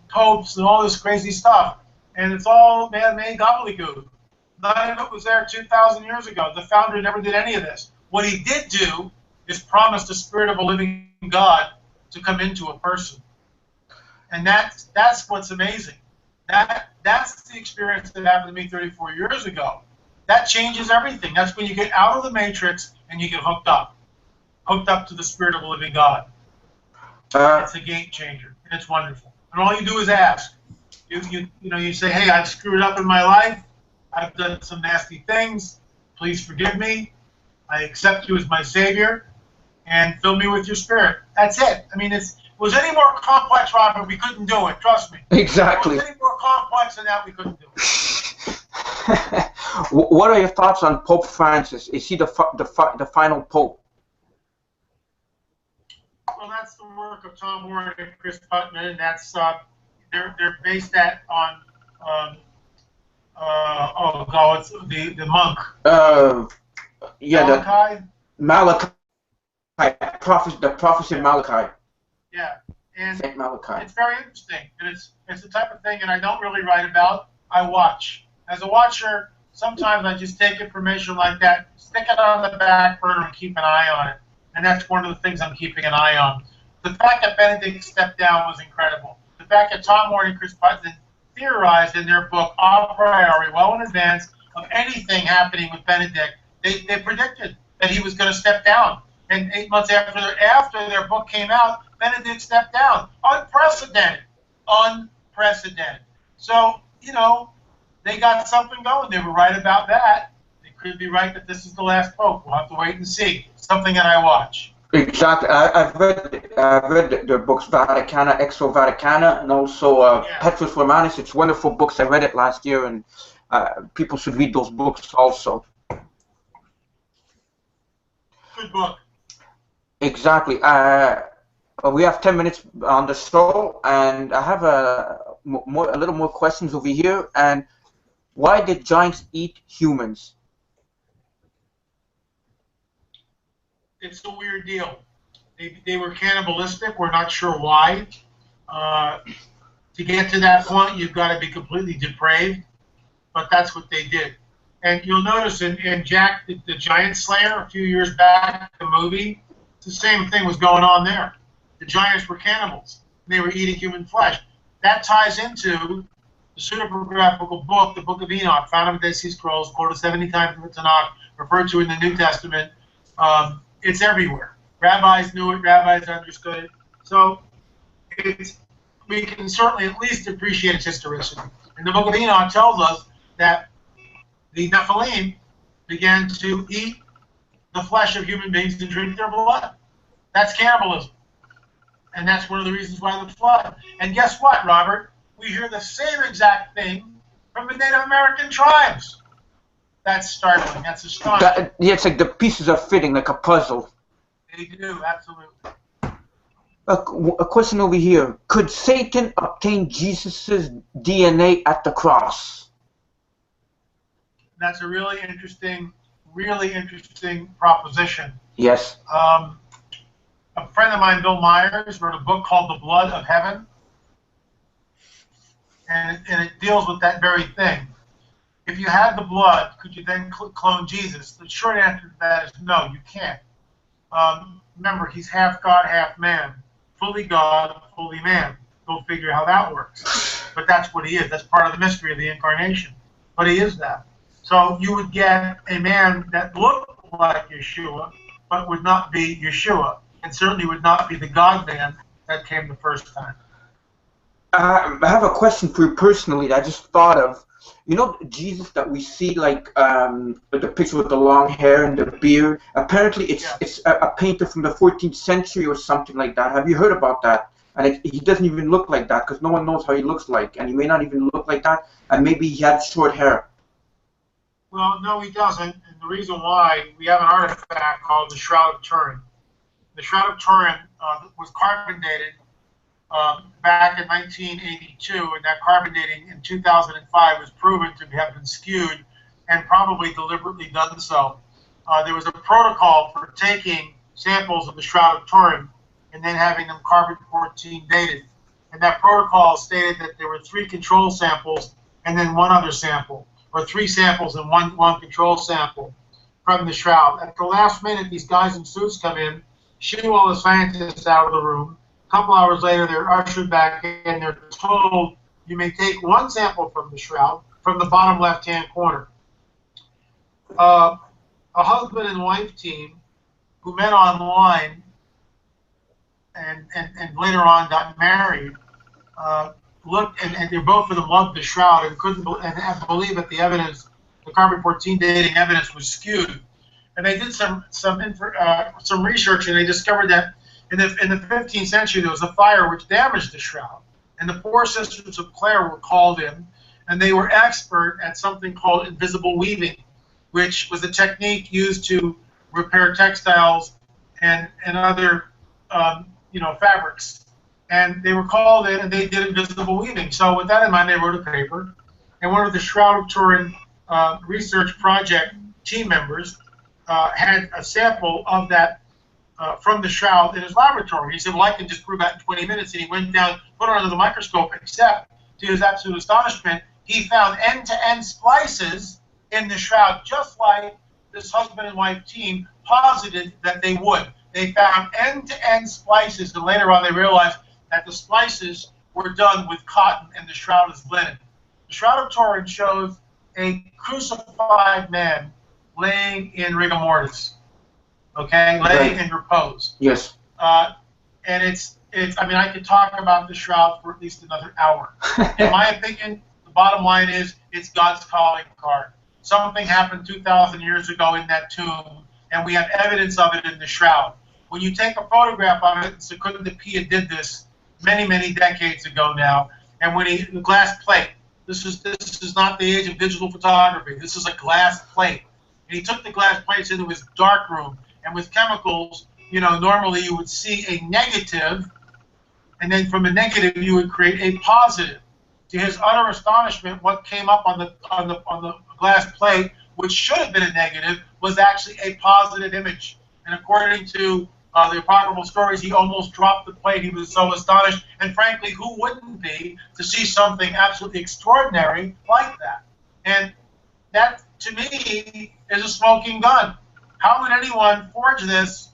popes and all this crazy stuff. And it's all man-made gobbledygook. None of it was there 2,000 years ago. The founder never did any of this. What he did do is promise the spirit of a living God to come into a person. And that's what's amazing. That's the experience that happened to me 34 years ago. That changes everything. That's when you get out of the matrix and you get hooked up to the spirit of a living God. It's a game changer, and it's wonderful. And all you do is ask. You say, hey, I've screwed up in my life. I've done some nasty things. Please forgive me. I accept you as my Savior, and fill me with your Spirit. That's it. I mean, was any more complex, Robert, we couldn't do it. Trust me. Exactly. If it was any more complex than that, we couldn't do it. What are your thoughts on Pope Francis? Is he the final Pope? Well, that's the work of Tom Warren and Chris Putman, and that's they're based that on it's the monk. Yeah, Malachi. The prophecy of Malachi. Yeah, and Saint Malachi. It's very interesting, and it's the type of thing, and I don't really write about. I watch. As a watcher, sometimes I just take information like that, stick it on the back burner, and keep an eye on it. And that's one of the things I'm keeping an eye on. The fact that Benedict stepped down was incredible. The fact that Tom Warren and Chris Putman theorized in their book a priori, well in advance of anything happening with Benedict, they predicted that he was going to step down. And 8 months after their book came out, Benedict stepped down. Unprecedented. Unprecedented. So, you know, they got something going. They were right about that. They could be right that this is the last pope. We'll have to wait and see. Something that I watch. Exactly. I've read their books, Vaticana, Exo Vaticana, and also Petrus Romanus. It's wonderful books. I read it last year, and people should read those books also. Good book. Exactly. We have 10 minutes on the show, and I have a little more questions over here. And why did giants eat humans? It's a weird deal. They were cannibalistic. We're not sure why. To get to that point, you've got to be completely depraved, but that's what they did. And you'll notice in Jack the Giant Slayer a few years back, the movie, the same thing was going on there. The giants were cannibals. They were eating human flesh. That ties into the pseudepigraphical book, the Book of Enoch, found in the Dead Sea Scrolls, quoted 70 times in the Tanakh, referred to in the New Testament. It's everywhere. Rabbis knew it. Rabbis understood it. So we can certainly at least appreciate its historicity. And the Book of Enoch tells us that the Nephilim began to eat the flesh of human beings and drink their blood. That's cannibalism. And that's one of the reasons why the flood. And guess what, Robert? We hear the same exact thing from the Native American tribes. That's startling. That's astonishing. Yeah, it's like the pieces are fitting like a puzzle. They do, absolutely. A question over here. Could Satan obtain Jesus' DNA at the cross? That's a really interesting proposition. Yes. A friend of mine, Bill Myers, wrote a book called The Blood of Heaven. And it deals with that very thing. If you had the blood, could you then clone Jesus? The short answer to that is no, you can't. Remember, he's half God, half man. Fully God, fully man. Go figure how that works. But that's what he is. That's part of the mystery of the incarnation. But he is that. So you would get a man that looked like Yeshua, but would not be Yeshua, and certainly would not be the God-man that came the first time. I have a question for you personally that I just thought of. You know Jesus that we see, like the picture with the long hair and the beard? Apparently it's a painter from the 14th century or something like that. Have you heard about that? And he doesn't even look like that because no one knows how he looks like. And he may not even look like that. And maybe he had short hair. Well, no, he doesn't. And the reason why, we have an artifact called the Shroud of Turin. The Shroud of Turin was carbon dated back in 1982, and that carbon dating in 2005 was proven to have been skewed and probably deliberately done so. There was a protocol for taking samples of the Shroud of Turin and then having them carbon-14 dated. And that protocol stated that there were 3 control samples and then 1 other sample, or 3 samples and one control sample from the shroud. At the last minute, these guys in suits come in, shoo all the scientists out of the room. A couple hours later, they're ushered back in. They're told, you may take 1 sample from the shroud from the bottom left-hand corner. A husband and wife team who met online and later on got married looked, and they both of them loved the shroud and couldn't believe that the evidence, the carbon-14 dating evidence, was skewed. And they did some research, and they discovered that in the 15th century there was a fire which damaged the shroud, and the 4 Sisters of Clare were called in, and they were expert at something called invisible weaving, which was a technique used to repair textiles and other fabrics. And they were called in, and they did invisible weaving. So with that in mind, they wrote a paper, and one of the Shroud of Turin research project team members had a sample of that from the shroud in his laboratory. He said, well, I can just prove that in 20 minutes. And he went down, put it under the microscope, except to his absolute astonishment, he found end-to-end splices in the shroud, just like this husband and wife team posited that they would. They found end-to-end splices, and later on they realized that the splices were done with cotton and the shroud is linen. The Shroud of Turin shows a crucified man laying in rigor mortis, okay, laying in repose. Yes. And it's I mean, I could talk about the shroud for at least another hour. In my opinion, the bottom line is it's God's calling card. Something happened 2,000 years ago in that tomb, and we have evidence of it in the shroud. When you take a photograph of it, Secunda Pia did this many, many decades ago now, and when the glass plate, this is not the age of digital photography. This is a glass plate. And he took the glass plates into his dark room, and with chemicals, you know, normally you would see a negative, and then from a negative you would create a positive. To his utter astonishment, what came up on the glass plate, which should have been a negative, was actually a positive image. And according to the apocryphal stories, he almost dropped the plate. He was so astonished. And frankly, who wouldn't be to see something absolutely extraordinary like that? And that, to me, is a smoking gun. How would anyone forge this,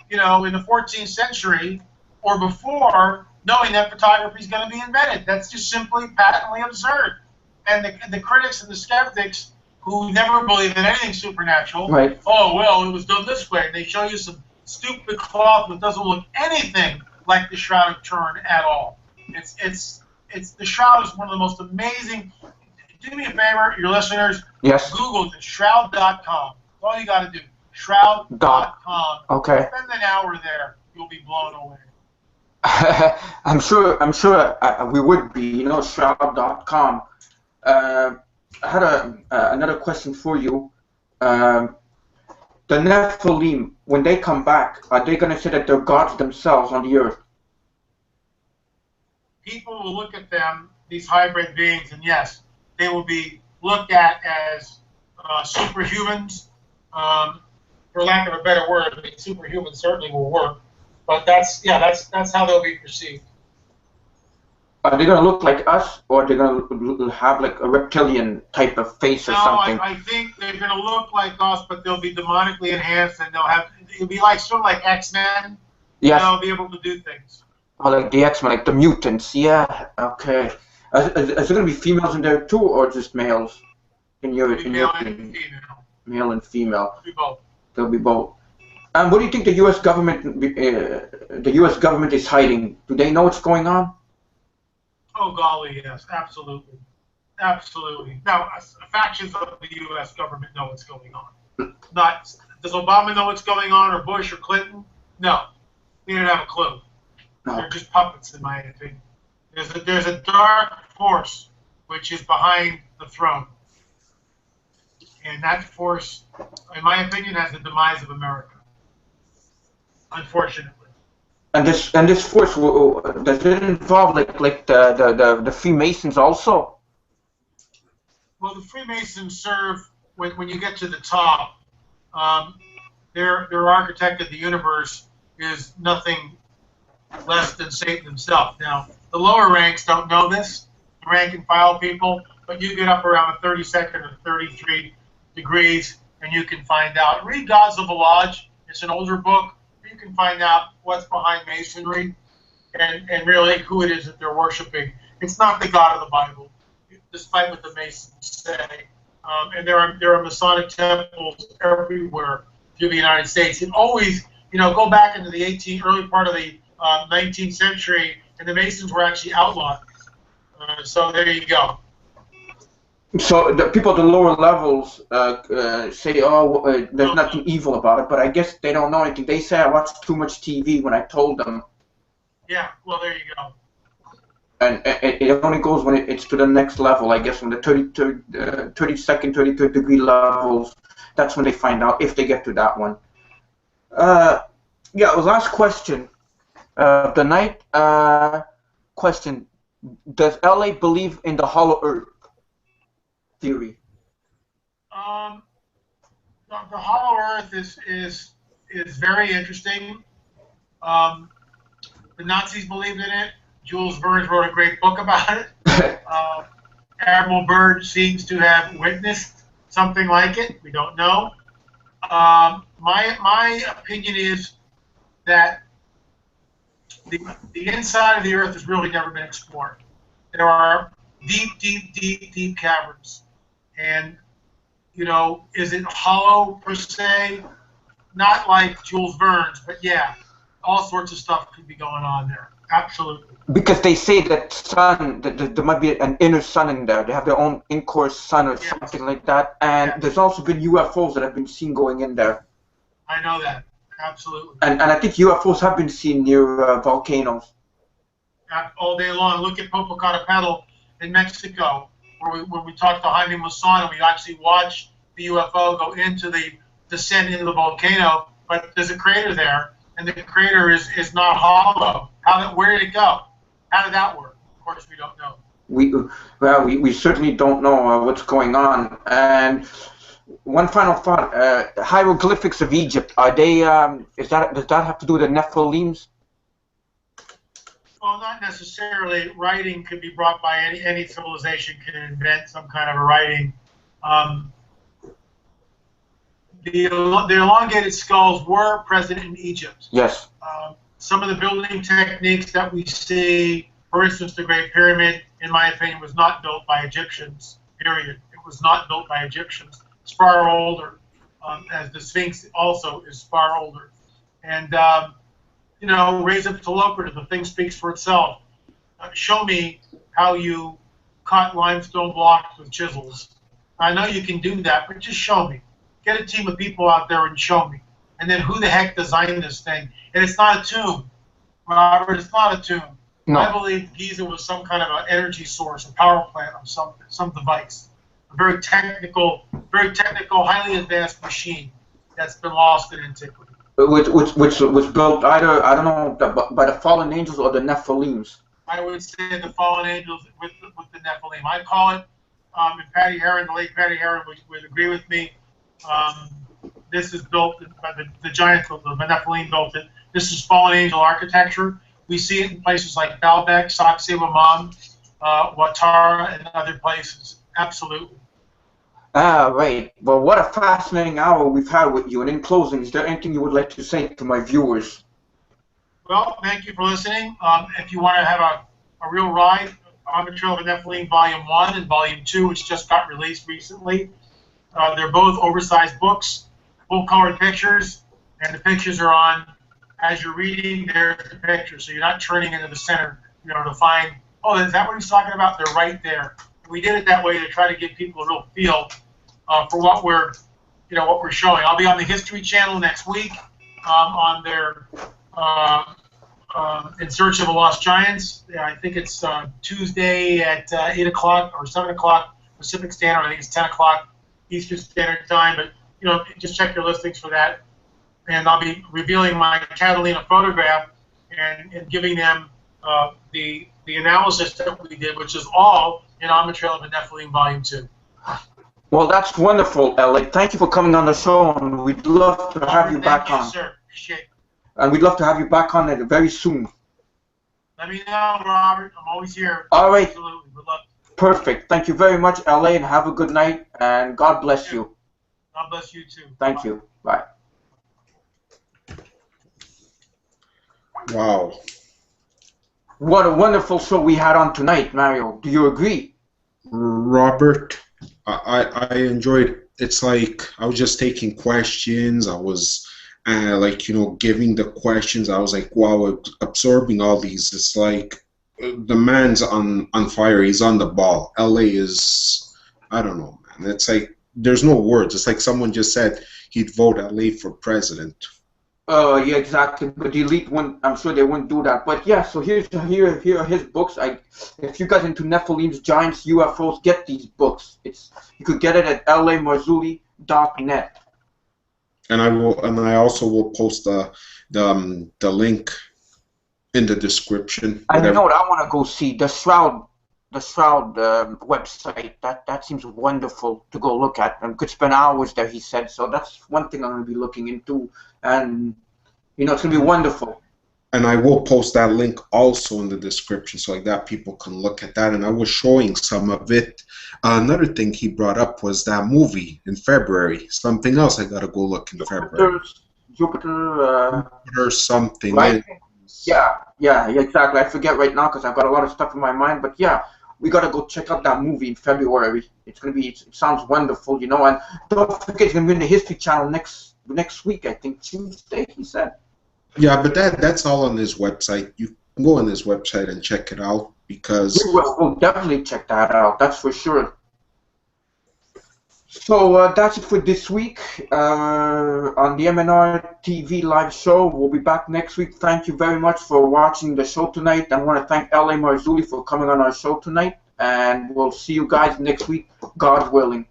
you know, in the 14th century or before, knowing that photography is going to be invented? That's just simply patently absurd. And the critics and the skeptics who never believe in anything supernatural, right. Oh, well, it was done this way. And they show you some stupid cloth that doesn't look anything like the Shroud of Turin at all. It's the Shroud is one of the most amazing. Do me a favor, your listeners. Yes. Google it, shroud.com. That's all you got to do. Shroud.com. Okay. Spend an hour there. You'll be blown away. I'm sure we would be, you know, shroud.com. I had another question for you. The Nephilim, when they come back, are they going to say that they're gods themselves on the earth? People will look at them, these hybrid beings, and yes, they will be looked at as superhumans. For lack of a better word, I mean, superhuman certainly will work. But that's how they'll be perceived. Are they going to look like us, or are they going to have like a reptilian type of face or something? No, I think they're going to look like us, but they'll be demonically enhanced, and it'll be like sort of like X-Men. Yes. They'll be able to do things. Oh, like the X-Men, like the mutants. Yeah. Okay. Is there going to be females in there too, or just males? Male and female. Male and female. There'll be both. There'll be both. And what do you think the U.S. government is hiding? Do they know what's going on? Oh golly, yes, absolutely, absolutely. Now, factions of the U.S. government know what's going on. Does Obama know what's going on, or Bush, or Clinton? No, they don't have a clue. No. They're just puppets, in my opinion. There's a dark force which is behind the throne, and that force, in my opinion, has the demise of America. Unfortunately. And this force, does it involve like the Freemasons also? Well, the Freemasons serve when you get to the top. Their architect of the universe is nothing less than Satan himself. Now, the lower ranks don't know this, the rank and file people, but you get up around the 32nd or 33 degrees, and you can find out. Read Gods of the Lodge. It's an older book. You can find out what's behind Masonry and really who it is that they're worshiping. It's not the God of the Bible, despite what the Masons say. And there are Masonic temples everywhere through the United States. And always, go back into the early part of the 19th century, and the Masons were actually outlawed. So there you go. So the people at the lower levels say, oh, there's nothing evil about it, but I guess they don't know anything. They say I watched too much TV when I told them. Yeah, well, there you go. And it only goes when it's to the next level, I guess, from the 32nd, 33rd degree levels. That's when they find out, if they get to that one. Yeah, last question. The night question, does LA believe in the hollow earth theory? The hollow earth is very interesting. The Nazis believed in it. Jules Verne wrote a great book about it. Admiral Byrd seems to have witnessed something like it. We don't know. My opinion is that the inside of the earth has really never been explored. There are deep caverns. And, is it hollow per se? Not like Jules Verne's, but yeah, all sorts of stuff could be going on there. Absolutely. Because they say that sun, that there might be an inner sun in there. They have their own in-core sun or something like that. And there's also been UFOs that have been seen going in there. I know that. Absolutely. And I think UFOs have been seen near volcanoes. All day long. Look at Popocatépetl in Mexico, where we talked to Jaime Maussan, and we actually watched the UFO go into the descent into the volcano, but there's a crater there, and the crater is not hollow. Where did it go? How did that work? Of course, we don't know. We certainly don't know what's going on. And one final thought: hieroglyphics of Egypt, are they? Does that have to do with the Nephilims? Well, not necessarily. Writing could be brought by any civilization can invent some kind of a writing. The elongated skulls were present in Egypt. Yes. Some of the building techniques that we see, for instance, the Great Pyramid, in my opinion, was not built by Egyptians, period. It was not built by Egyptians. It's far older, as the Sphinx also is far older. And, raise up to Loper, the thing speaks for itself. Show me how you cut limestone blocks with chisels. I know you can do that, but just show me. Get a team of people out there and show me. And then who the heck designed this thing? And it's not a tomb, Robert. It's not a tomb. No. I believe Giza was some kind of an energy source, a power plant of some device. A very technical, highly advanced machine that's been lost in antiquity. Which was built either, I don't know, by the fallen angels or the Nephilims. I would say the fallen angels with the Nephilim. I call it, and Patty Heron, the late Patty Heron would agree with me. This is built by the giants, the Nephilim built it. This is fallen angel architecture. We see it in places like Baalbek, Sacsayhuamán, Ouattara, and other places. Absolutely. Right. Well, what a fascinating hour we've had with you. And in closing, is there anything you would like to say to my viewers? Well, thank you for listening. If you want to have a real ride, On the Trail of the Nephilim Volume 1 and Volume 2, which just got released recently. They're both oversized books, full-colored pictures, and the pictures are on, as you're reading, there's the pictures, so you're not turning into the center, to find, oh, is that what he's talking about? They're right there. We did it that way to try to give people a real feel for what we're showing. I'll be on the History Channel next week on their In Search of the Lost Giants. I think it's Tuesday at 8 o'clock or 7 o'clock Pacific Standard. I think it's 10 o'clock Eastern Standard Time. But just check your listings for that. And I'll be revealing my Catalina photograph and giving them the analysis that we did, which is all in On the Trail of the Nephilim Volume 2. Well, that's wonderful, L.A. Thank you for coming on the show, and we'd love to have you back on. Thank you, sir. Appreciate it. And we'd love to have you back on it very soon. Let me know, Robert. I'm always here. All right. Absolutely. Good luck. Perfect. Thank you very much, L.A., and have a good night, and God bless you. God bless you, too. Thank you. Bye. Wow. What a wonderful show we had on tonight, Mario. Do you agree? Robert, I enjoyed it. It's like I was just taking questions. I was giving the questions. I was like, wow, absorbing all these. It's like the man's on fire. He's on the ball. LA is, I don't know, man. It's like there's no words. It's like someone just said he'd vote LA for president. Yeah, exactly. But the elite wouldn't. I'm sure they wouldn't do that. But yeah, so here are his books. If you guys into Nephilims, giants, UFOs, get these books. You could get it at LAMarzulli.net. And I also will post the link in the description. I know what I want to go see, the Shroud website. That seems wonderful to go look at, and could spend hours there, he said. So that's one thing I'm going to be looking into, and it's going to be wonderful. And I will post that link also in the description, so like that people can look at that. And I was showing some of it. Another thing he brought up was that movie in February. Something else I got to go look in February. Jupiter something. Right? Yeah, exactly. I forget right now because I've got a lot of stuff in my mind. But yeah, we got to go check out that movie in February. It's going to be. It sounds wonderful, And don't forget, it's going to be in the History Channel next week. I think Tuesday. He said. Yeah, but that's all on his website. go on his website and check it out because We'll definitely check that out. That's for sure. So that's it for this week on the MnRTV live show. We'll be back next week. Thank you very much for watching the show tonight. I want to thank L.A Marzulli for coming on our show tonight, and we'll see you guys next week, God willing.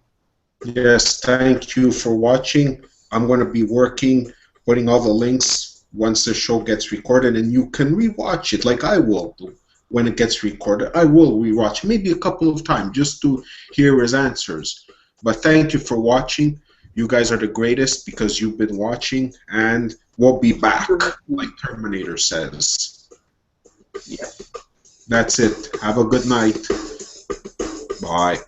yes, thank you for watching. I'm going to be working, putting all the links once the show gets recorded, and you can rewatch it like I will do when it gets recorded. I will rewatch maybe a couple of times just to hear his answers. But thank you for watching. You guys are the greatest because you've been watching, and we'll be back, like Terminator says. Yes. That's it. Have a good night. Bye.